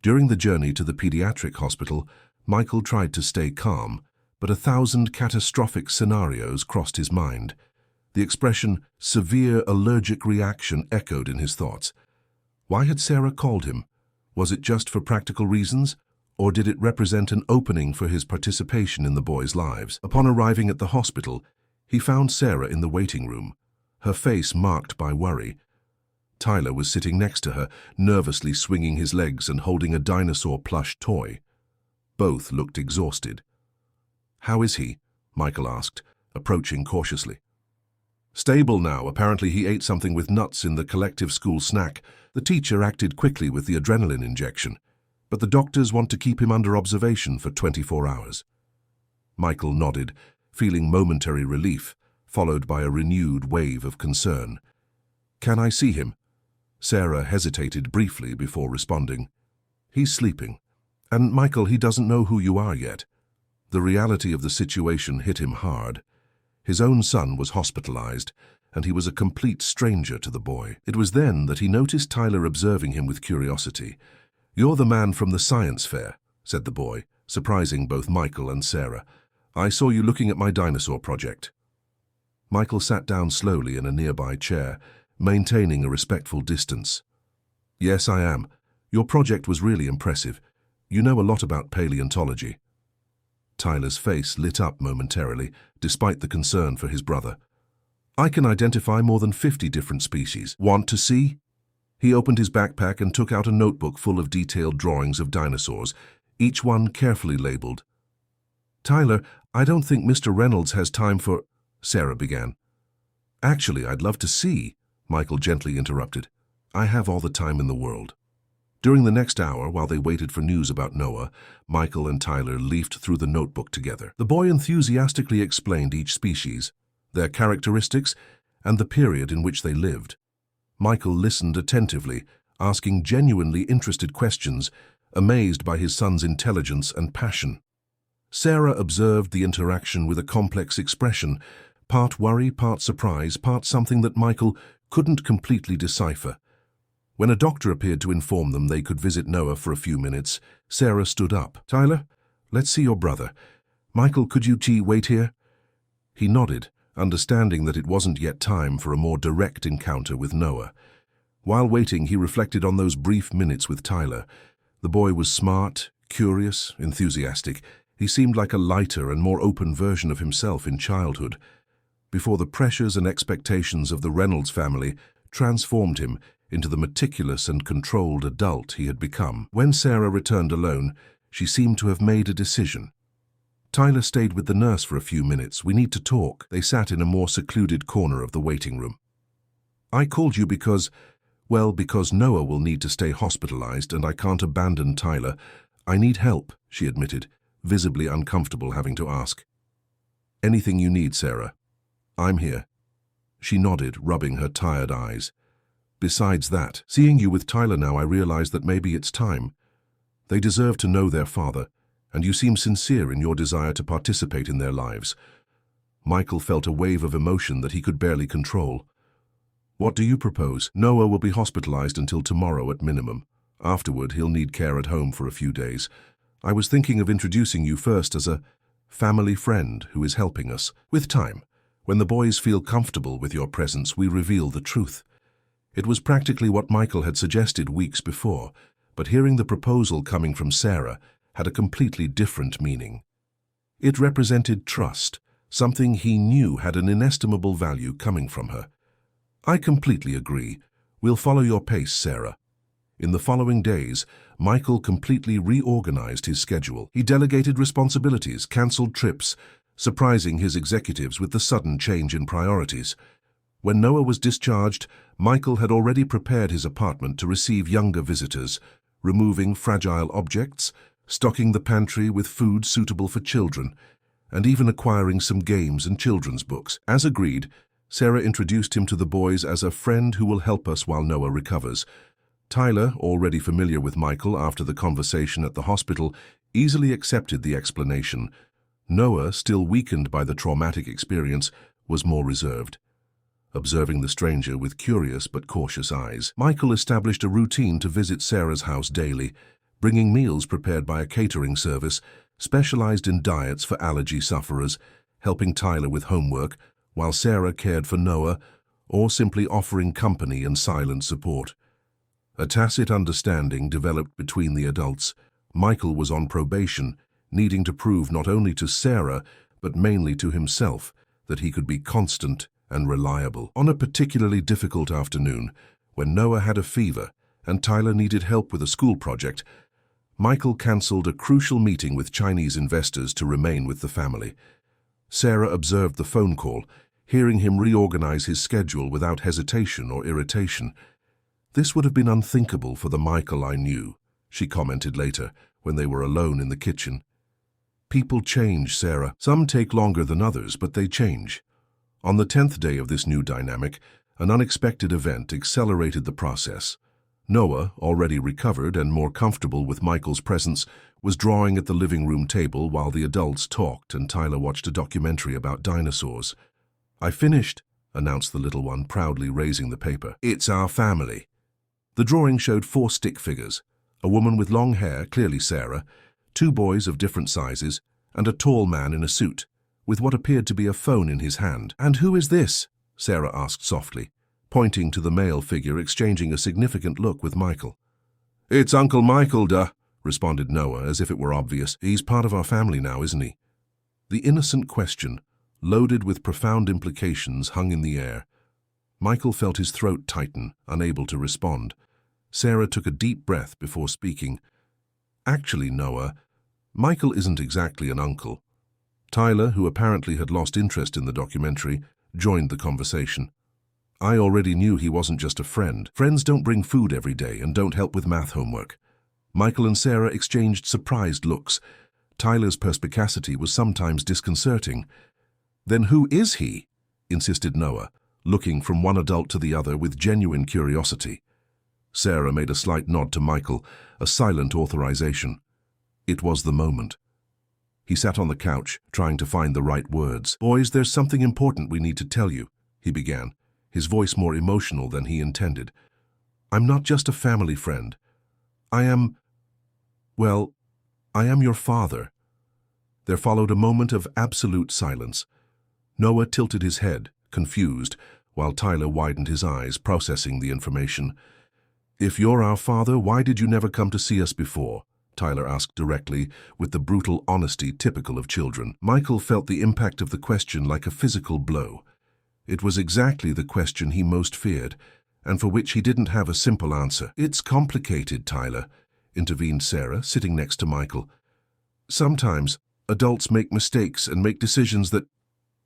During the journey to the pediatric hospital, Michael tried to stay calm, but 1,000 catastrophic scenarios crossed his mind. The expression "severe allergic reaction" echoed in his thoughts. Why had Sarah called him? Was it just for practical reasons, or did it represent an opening for his participation in the boys' lives? Upon arriving at the hospital, he found Sarah in the waiting room, her face marked by worry. Tyler was sitting next to her, nervously swinging his legs and holding a dinosaur plush toy. Both looked exhausted. "How is he?" Michael asked, approaching cautiously. "Stable now. Apparently he ate something with nuts in the collective school snack. The teacher acted quickly with the adrenaline injection, but the doctors want to keep him under observation for 24 hours. Michael nodded, feeling momentary relief, followed by a renewed wave of concern. "Can I see him?" Sarah hesitated briefly before responding. "He's sleeping. And Michael, he doesn't know who you are yet." The reality of the situation hit him hard. His own son was hospitalized, and he was a complete stranger to the boy. It was then that he noticed Tyler observing him with curiosity. "You're the man from the science fair," said the boy, surprising both Michael and Sarah. "I saw you looking at my dinosaur project." Michael sat down slowly in a nearby chair, maintaining a respectful distance. "Yes, I am. Your project was really impressive. You know a lot about paleontology." Tyler's face lit up momentarily, despite the concern for his brother. "I can identify more than 50 different species. Want to see?" He opened his backpack and took out a notebook full of detailed drawings of dinosaurs, each one carefully labeled. "Tyler, I don't think Mr. Reynolds has time for—" Sarah began. "Actually, I'd love to see," Michael gently interrupted. "I have all the time in the world." During the next hour, while they waited for news about Noah, Michael and Tyler leafed through the notebook together. The boy enthusiastically explained each species, their characteristics, and the period in which they lived. Michael listened attentively, asking genuinely interested questions, amazed by his son's intelligence and passion. Sarah observed the interaction with a complex expression, part worry, part surprise, part something that Michael couldn't completely decipher. When a doctor appeared to inform them they could visit Noah for a few minutes, Sarah stood up. "Tyler, let's see your brother. Michael, could you wait here?" He nodded, understanding that it wasn't yet time for a more direct encounter with Noah. While waiting, he reflected on those brief minutes with Tyler. The boy was smart, curious, enthusiastic. He seemed like a lighter and more open version of himself in childhood, before the pressures and expectations of the Reynolds family transformed him into the meticulous and controlled adult he had become. When Sarah returned alone, she seemed to have made a decision. "Tyler stayed with the nurse for a few minutes. We need to talk." They sat in a more secluded corner of the waiting room. "I called you because Noah will need to stay hospitalized and I can't abandon Tyler. I need help," she admitted, visibly uncomfortable having to ask. "Anything you need, Sarah. I'm here." She nodded, rubbing her tired eyes. "Besides that, seeing you with Tyler now, I realize that maybe it's time. They deserve to know their father, and you seem sincere in your desire to participate in their lives." Michael felt a wave of emotion that he could barely control. "What do you propose?" "Noah will be hospitalized until tomorrow at minimum. Afterward, he'll need care at home for a few days. I was thinking of introducing you first as a family friend who is helping us. With time, when the boys feel comfortable with your presence, we reveal the truth." It was practically what Michael had suggested weeks before, but hearing the proposal coming from Sarah had a completely different meaning. It represented trust, something he knew had an inestimable value coming from her. "I completely agree. We'll follow your pace, Sarah." In the following days, Michael completely reorganized his schedule. He delegated responsibilities, cancelled trips, surprising his executives with the sudden change in priorities. When Noah was discharged, Michael had already prepared his apartment to receive younger visitors, removing fragile objects, stocking the pantry with food suitable for children, and even acquiring some games and children's books. As agreed, Sarah introduced him to the boys as a friend who will help us while Noah recovers. Tyler, already familiar with Michael after the conversation at the hospital, easily accepted the explanation. Noah, still weakened by the traumatic experience, was more reserved, observing the stranger with curious but cautious eyes. Michael established a routine to visit Sarah's house daily, bringing meals prepared by a catering service specialized in diets for allergy sufferers, helping Tyler with homework, while Sarah cared for Noah, or simply offering company and silent support. A tacit understanding developed between the adults. Michael was on probation, needing to prove not only to Sarah, but mainly to himself, that he could be constant and reliable. On a particularly difficult afternoon, when Noah had a fever and Tyler needed help with a school project, Michael cancelled a crucial meeting with Chinese investors to remain with the family. Sarah observed the phone call, hearing him reorganize his schedule without hesitation or irritation. "This would have been unthinkable for the Michael I knew," she commented later when they were alone in the kitchen. "People change, Sarah. Some take longer than others, but they change." On the 10th day of this new dynamic, an unexpected event accelerated the process. Noah, already recovered and more comfortable with Michael's presence, was drawing at the living room table while the adults talked and Tyler watched a documentary about dinosaurs. "I finished," announced the little one, proudly raising the paper. "It's our family." The drawing showed 4 stick figures, a woman with long hair, clearly Sarah, 2 boys of different sizes, and a tall man in a suit, with what appeared to be a phone in his hand. "And who is this?" Sarah asked softly, pointing to the male figure exchanging a significant look with Michael. "It's Uncle Michael, duh," responded Noah, as if it were obvious. "He's part of our family now, isn't he?" The innocent question, loaded with profound implications, hung in the air. Michael felt his throat tighten, unable to respond. Sarah took a deep breath before speaking. "Actually, Noah, Michael isn't exactly an uncle." Tyler, who apparently had lost interest in the documentary, joined the conversation. "I already knew he wasn't just a friend. Friends don't bring food every day and don't help with math homework." Michael and Sarah exchanged surprised looks. Tyler's perspicacity was sometimes disconcerting. "Then who is he?" insisted Noah, looking from one adult to the other with genuine curiosity. Sarah made a slight nod to Michael, a silent authorization. It was the moment. He sat on the couch, trying to find the right words. "Boys, there's something important we need to tell you," he began, his voice more emotional than he intended. I'm not just a family friend. I am, well, I am your father." There followed a moment of absolute silence. Noah tilted his head, confused, while Tyler widened his eyes, processing the information. "If you're our father, why did you never come to see us before?" Tyler asked directly, with the brutal honesty typical of children. Michael felt the impact of the question like a physical blow. It was exactly the question he most feared, and for which he didn't have a simple answer. "It's complicated, Tyler," intervened Sarah, sitting next to Michael. "Sometimes adults make mistakes and make decisions that—"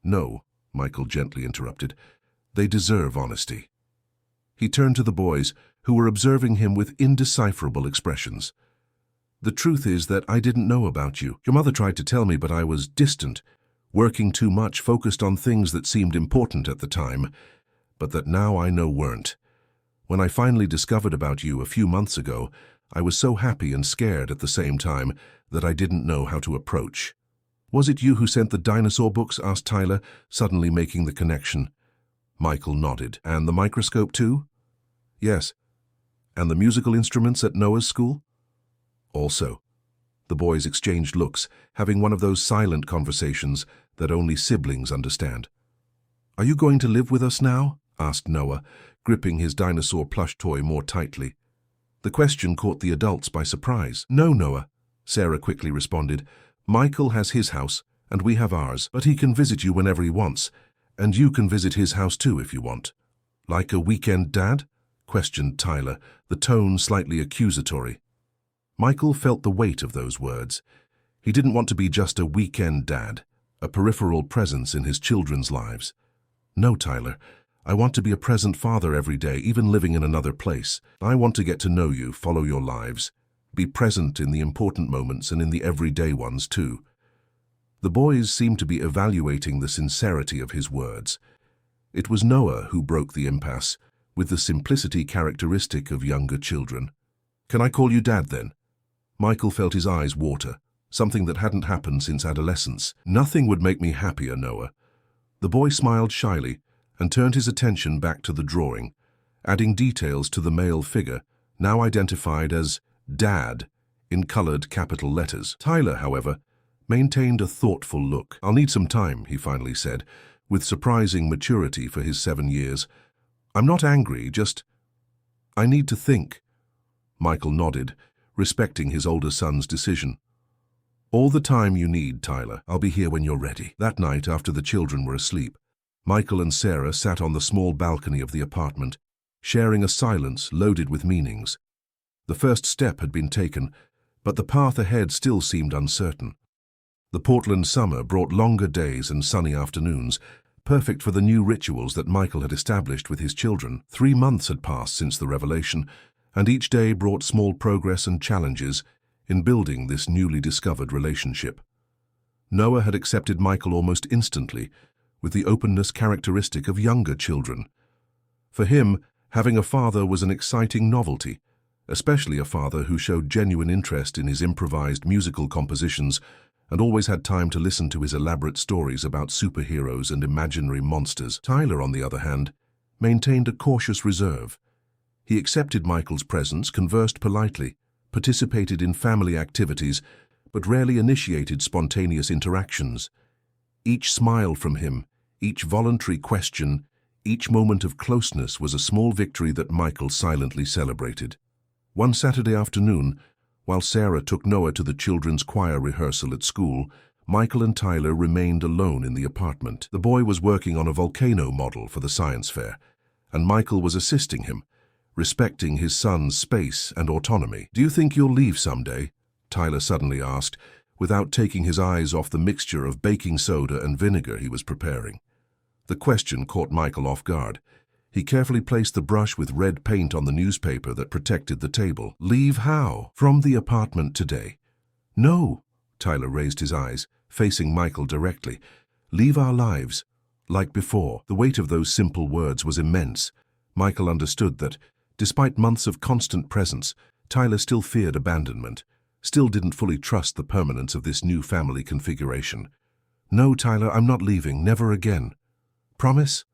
"No," Michael gently interrupted. "They deserve honesty." He turned to the boys, who were observing him with indecipherable expressions. "The truth is that I didn't know about you. Your mother tried to tell me, but I was distant, working too much, focused on things that seemed important at the time, but that now I know weren't. When I finally discovered about you a few months ago, I was so happy and scared at the same time that I didn't know how to approach." "Was it you who sent the dinosaur books?" asked Tyler, suddenly making the connection. Michael nodded. "And the microscope too?" "Yes." "And the musical instruments at Noah's school?" "Also." The boys exchanged looks, having one of those silent conversations that only siblings understand. "Are you going to live with us now?" asked Noah, gripping his dinosaur plush toy more tightly. The question caught the adults by surprise. "No, Noah," Sarah quickly responded. "Michael has his house, and we have ours, but he can visit you whenever he wants, and you can visit his house too if you want." "Like a weekend dad?" questioned Tyler, the tone slightly accusatory. Michael felt the weight of those words. He didn't want to be just a weekend dad, a peripheral presence in his children's lives. "No, Tyler. I want to be a present father every day, even living in another place. I want to get to know you, follow your lives, be present in the important moments and in the everyday ones too." The boys seemed to be evaluating the sincerity of his words. It was Noah who broke the impasse, with the simplicity characteristic of younger children. "Can I call you Dad then?" Michael felt his eyes water, something that hadn't happened since adolescence. "Nothing would make me happier, Noah." The boy smiled shyly and turned his attention back to the drawing, adding details to the male figure, now identified as Dad in colored capital letters. Tyler, however, maintained a thoughtful look. "I'll need some time," he finally said, with surprising maturity for his 7 years. "I'm not angry, just I need to think." Michael nodded, respecting his older son's decision. "All the time you need, Tyler. I'll be here when you're ready." That night, after the children were asleep, Michael and Sarah sat on the small balcony of the apartment, sharing a silence loaded with meanings. The first step had been taken, but the path ahead still seemed uncertain. The Portland summer brought longer days and sunny afternoons, perfect for the new rituals that Michael had established with his children. 3 months had passed since the revelation, and each day brought small progress and challenges in building this newly discovered relationship. Noah had accepted Michael almost instantly, with the openness characteristic of younger children. For him, having a father was an exciting novelty, especially a father who showed genuine interest in his improvised musical compositions and always had time to listen to his elaborate stories about superheroes and imaginary monsters. Tyler, on the other hand, maintained a cautious reserve. He accepted Michael's presence, conversed politely, participated in family activities, but rarely initiated spontaneous interactions. Each smile from him, each voluntary question, each moment of closeness was a small victory that Michael silently celebrated. One Saturday afternoon, while Sarah took Noah to the children's choir rehearsal at school, Michael and Tyler remained alone in the apartment. The boy was working on a volcano model for the science fair, and Michael was assisting him, respecting his son's space and autonomy. "Do you think you'll leave someday?" Tyler suddenly asked, without taking his eyes off the mixture of baking soda and vinegar he was preparing. The question caught Michael off guard. He carefully placed the brush with red paint on the newspaper that protected the table. "Leave how?" "From the apartment today." "No," Tyler raised his eyes, facing Michael directly. "Leave our lives, like before." The weight of those simple words was immense. Michael understood that, despite months of constant presence, Tyler still feared abandonment, still didn't fully trust the permanence of this new family configuration. "No, Tyler, I'm not leaving, never again." "Promise?"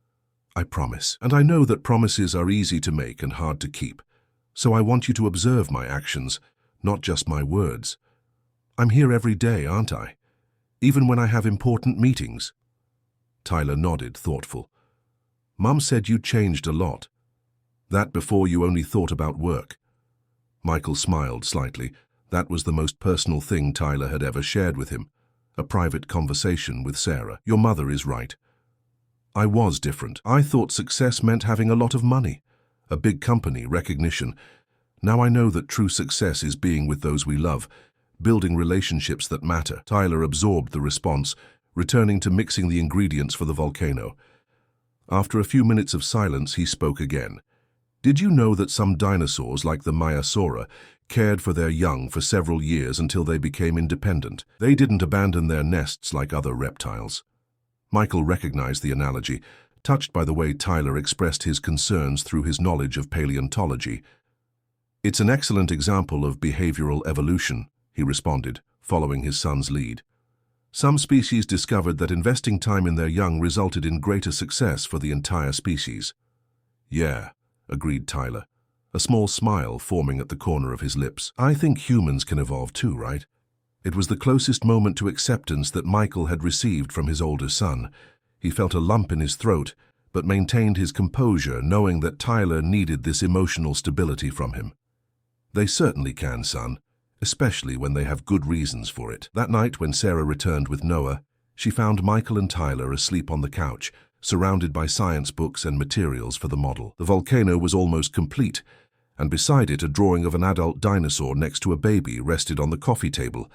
"I promise. And I know that promises are easy to make and hard to keep. So I want you to observe my actions, not just my words. I'm here every day, aren't I? Even when I have important meetings." Tyler nodded, thoughtful. "Mum said you changed a lot. That before you only thought about work." Michael smiled slightly. That was the most personal thing Tyler had ever shared with him. A private conversation with Sarah. "Your mother is right. I was different. I thought success meant having a lot of money, a big company, recognition. Now I know that true success is being with those we love, building relationships that matter." Tyler absorbed the response, returning to mixing the ingredients for the volcano. After a few minutes of silence, he spoke again. "Did you know that some dinosaurs, like the Maiasaura, cared for their young for several years until they became independent? They didn't abandon their nests like other reptiles." Michael recognized the analogy, touched by the way Tyler expressed his concerns through his knowledge of paleontology. "It's an excellent example of behavioral evolution," he responded, following his son's lead. "Some species discovered that investing time in their young resulted in greater success for the entire species." "Yeah," agreed Tyler, a small smile forming at the corner of his lips. "I think humans can evolve too, right?" It was the closest moment to acceptance that Michael had received from his older son. He felt a lump in his throat, but maintained his composure, knowing that Tyler needed this emotional stability from him. "They certainly can, son, especially when they have good reasons for it." That night, when Sarah returned with Noah, she found Michael and Tyler asleep on the couch, surrounded by science books and materials for the model. The volcano was almost complete, and beside it a drawing of an adult dinosaur next to a baby rested on the coffee table.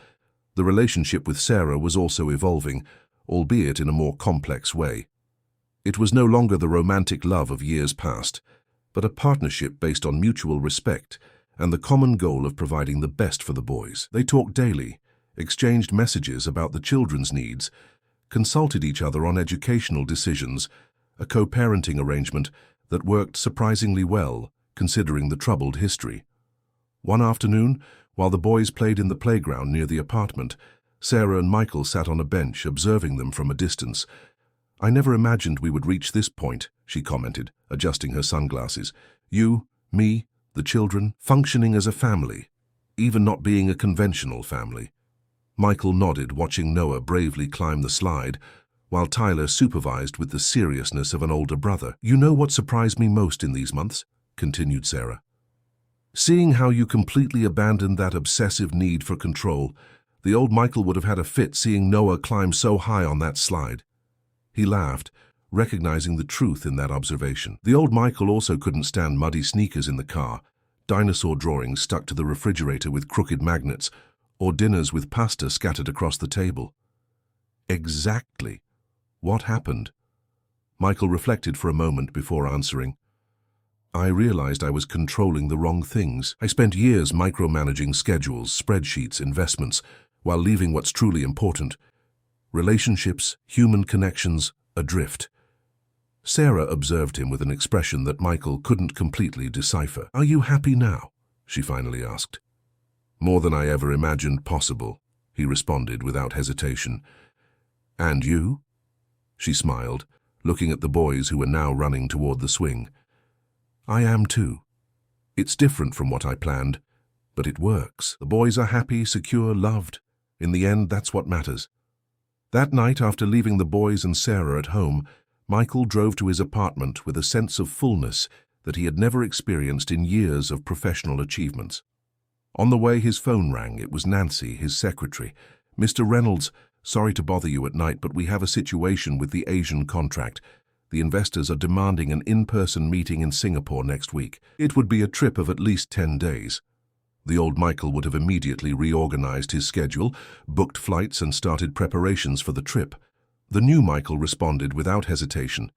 The relationship with Sarah was also evolving, albeit in a more complex way. It was no longer the romantic love of years past, but a partnership based on mutual respect and the common goal of providing the best for the boys. They talked daily, exchanged messages about the children's needs, consulted each other on educational decisions, a co-parenting arrangement that worked surprisingly well, considering the troubled history. One afternoon, while the boys played in the playground near the apartment, Sarah and Michael sat on a bench, observing them from a distance. "I never imagined we would reach this point," she commented, adjusting her sunglasses. "You, me, the children, functioning as a family, even not being a conventional family." Michael nodded, watching Noah bravely climb the slide, while Tyler supervised with the seriousness of an older brother. "You know what surprised me most in these months?" continued Sarah. "Seeing how you completely abandoned that obsessive need for control. The old Michael would have had a fit seeing Noah climb so high on that slide." He laughed, recognizing the truth in that observation. The old Michael also couldn't stand muddy sneakers in the car, dinosaur drawings stuck to the refrigerator with crooked magnets, or dinners with pasta scattered across the table. Exactly. What happened? Michael reflected for a moment before answering. "I realized I was controlling the wrong things. I spent years micromanaging schedules, spreadsheets, investments, while leaving what's truly important. Relationships, human connections, adrift." Sarah observed him with an expression that Michael couldn't completely decipher. "Are you happy now?" she finally asked. "More than I ever imagined possible," he responded without hesitation. "And you?" She smiled, looking at the boys who were now running toward the swing. "I am too. It's different from what I planned, but it works. The boys are happy, secure, loved. In the end, that's what matters." That night, after leaving the boys and Sarah at home, Michael drove to his apartment with a sense of fullness that he had never experienced in years of professional achievements. On the way, his phone rang. It was Nancy, his secretary. "Mr. Reynolds, sorry to bother you at night, but we have a situation with the Asian contract. The investors are demanding an in-person meeting in Singapore next week. It would be a trip of at least 10 days. The old Michael would have immediately reorganized his schedule, booked flights, and started preparations for the trip. The new Michael responded without hesitation.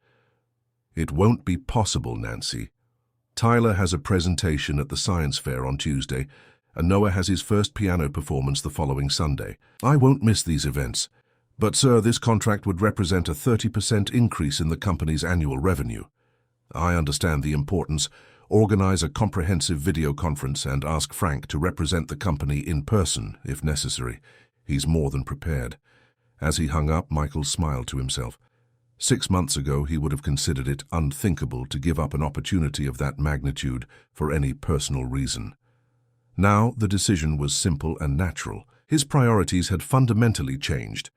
"It won't be possible, Nancy. Tyler has a presentation at the science fair on Tuesday, and Noah has his first piano performance the following Sunday. I won't miss these events. But, sir, this contract would represent a 30% increase in the company's annual revenue. I understand the importance. Organize a comprehensive video conference and ask Frank to represent the company in person, if necessary. He's more than prepared." As he hung up, Michael smiled to himself. 6 months ago, he would have considered it unthinkable to give up an opportunity of that magnitude for any personal reason. Now, the decision was simple and natural. His priorities had fundamentally changed.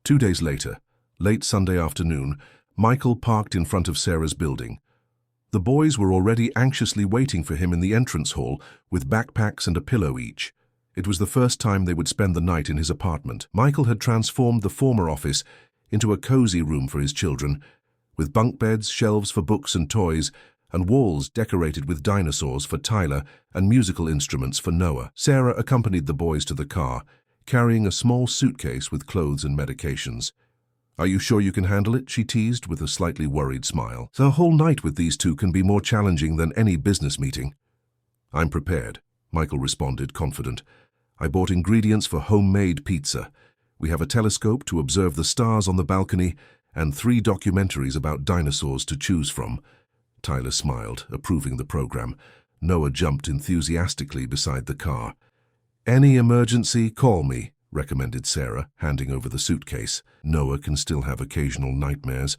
2 days later, late Sunday afternoon, Michael parked in front of Sarah's building. The boys were already anxiously waiting for him in the entrance hall with backpacks and a pillow each. It was the first time they would spend the night in his apartment. Michael had transformed the former office into a cozy room for his children, with bunk beds, shelves for books and toys, and walls decorated with dinosaurs for Tyler and musical instruments for Noah. Sarah accompanied the boys to the car, carrying a small suitcase with clothes and medications. "Are you sure you can handle it?" she teased with a slightly worried smile. "The whole night with these two can be more challenging than any business meeting." "I'm prepared," Michael responded, confident. "I bought ingredients for homemade pizza. We have a telescope to observe the stars on the balcony and 3 documentaries about dinosaurs to choose from." Tyler smiled, approving the program. Noah jumped enthusiastically beside the car. "Any emergency, call me," recommended Sarah, handing over the suitcase. Noah can still have occasional nightmares,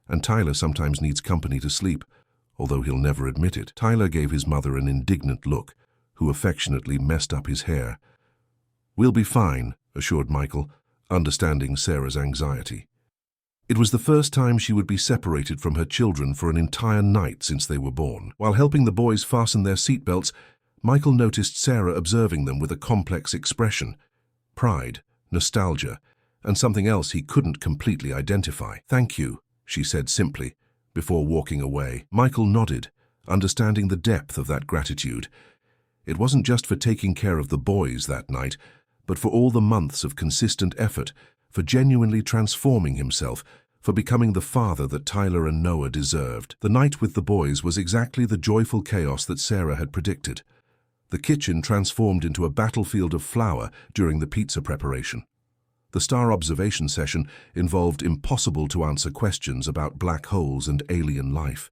and Tyler sometimes needs company to sleep, although he'll never admit it. Tyler gave his mother an indignant look, who affectionately messed up his hair. "We'll be fine," assured Michael, understanding Sarah's anxiety. It was the first time she would be separated from her children for an entire night since they were born. While helping the boys fasten their seatbelts, Michael noticed Sarah observing them with a complex expression: pride, nostalgia, and something else he couldn't completely identify. "Thank you," she said simply, before walking away. Michael nodded, understanding the depth of that gratitude. It wasn't just for taking care of the boys that night, but for all the months of consistent effort, for genuinely transforming himself, for becoming the father that Tyler and Noah deserved. The night with the boys was exactly the joyful chaos that Sarah had predicted. The kitchen transformed into a battlefield of flour during the pizza preparation. The star observation session involved impossible-to-answer questions about black holes and alien life.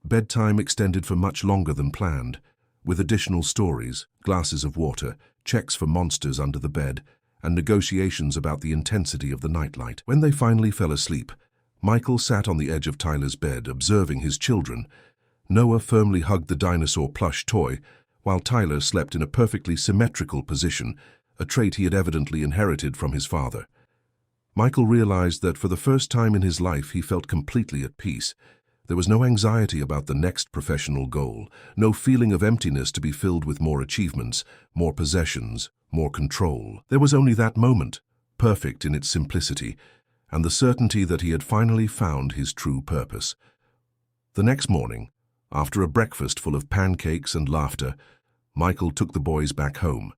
Bedtime extended for much longer than planned, with additional stories, glasses of water, checks for monsters under the bed, and negotiations about the intensity of the nightlight. When they finally fell asleep, Michael sat on the edge of Tyler's bed, observing his children. Noah firmly hugged the dinosaur plush toy, while Tyler slept in a perfectly symmetrical position, a trait he had evidently inherited from his father. Michael realized that for the first time in his life he felt completely at peace. There was no anxiety about the next professional goal, no feeling of emptiness to be filled with more achievements, more possessions, more control. There was only that moment, perfect in its simplicity, and the certainty that he had finally found his true purpose. The next morning, after a breakfast full of pancakes and laughter, Michael took the boys back home.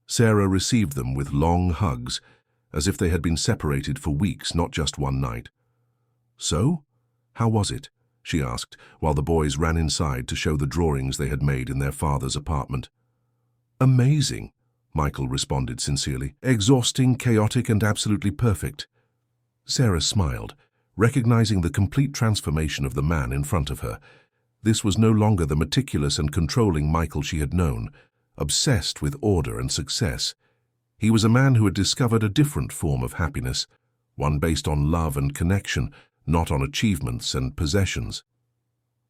Sarah received them with long hugs, as if they had been separated for weeks, not just one night. "So, how was it?" she asked, while the boys ran inside to show the drawings they had made in their father's apartment. "Amazing," Michael responded sincerely. "Exhausting, chaotic, and absolutely perfect." Sarah smiled, recognizing the complete transformation of the man in front of her. This was no longer the meticulous and controlling Michael she had known, obsessed with order and success. He was a man who had discovered a different form of happiness, one based on love and connection, not on achievements and possessions.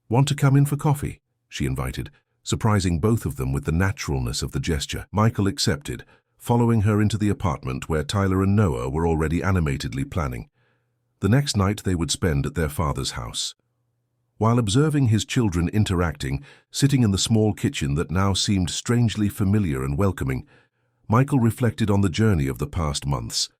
"Want to come in for coffee?" she invited, surprising both of them with the naturalness of the gesture. Michael accepted, following her into the apartment where Tyler and Noah were already animatedly planning. The next night they would spend at their father's house. While observing his children interacting, sitting in the small kitchen that now seemed strangely familiar and welcoming, Michael reflected on the journey of the past months.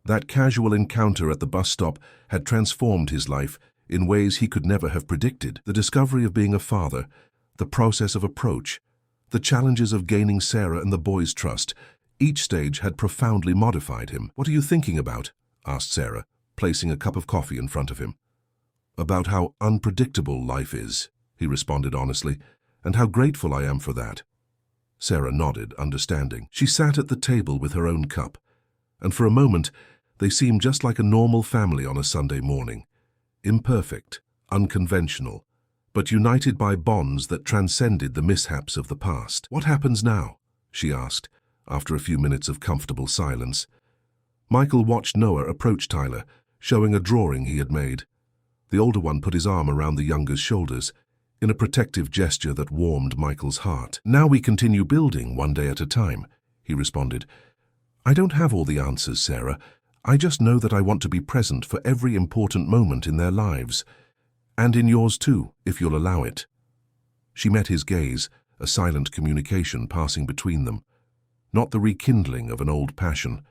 That casual encounter at the bus stop had transformed his life in ways he could never have predicted. The discovery of being a father, the process of approach, the challenges of gaining Sarah and the boys' trust, each stage had profoundly modified him. "What are you thinking about?" asked Sarah, placing a cup of coffee in front of him. "About how unpredictable life is," he responded honestly, "and how grateful I am for that." Sarah nodded, understanding. She sat at the table with her own cup, and for a moment they seemed just like a normal family on a Sunday morning. Imperfect, unconventional, but united by bonds that transcended the mishaps of the past. "What happens now?" she asked, after a few minutes of comfortable silence. Michael watched Noah approach Tyler, showing a drawing he had made. The older one put his arm around the younger's shoulders, in a protective gesture that warmed Michael's heart. "Now we continue building one day at a time," he responded. "I don't have all the answers, Sarah. I just know that I want to be present for every important moment in their lives. And in yours too, if you'll allow it." She met his gaze, a silent communication passing between them. Not the rekindling of an old passion,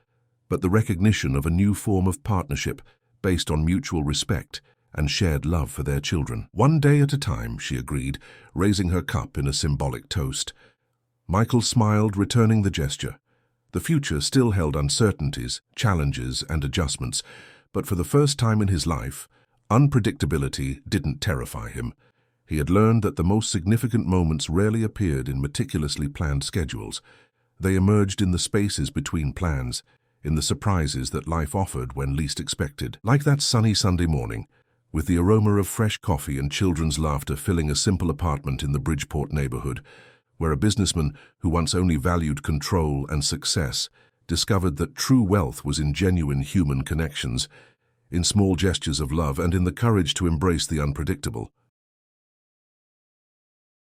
but the recognition of a new form of partnership based on mutual respect and shared love for their children. "One day at a time," she agreed, raising her cup in a symbolic toast. Michael smiled, returning the gesture. The future still held uncertainties, challenges, and adjustments, but for the first time in his life, unpredictability didn't terrify him. He had learned that the most significant moments rarely appeared in meticulously planned schedules. They emerged in the spaces between plans, in the surprises that life offered when least expected. Like that sunny Sunday morning, with the aroma of fresh coffee and children's laughter filling a simple apartment in the Bridgeport neighborhood, where a businessman who once only valued control and success discovered that true wealth was in genuine human connections, in small gestures of love, and in the courage to embrace the unpredictable.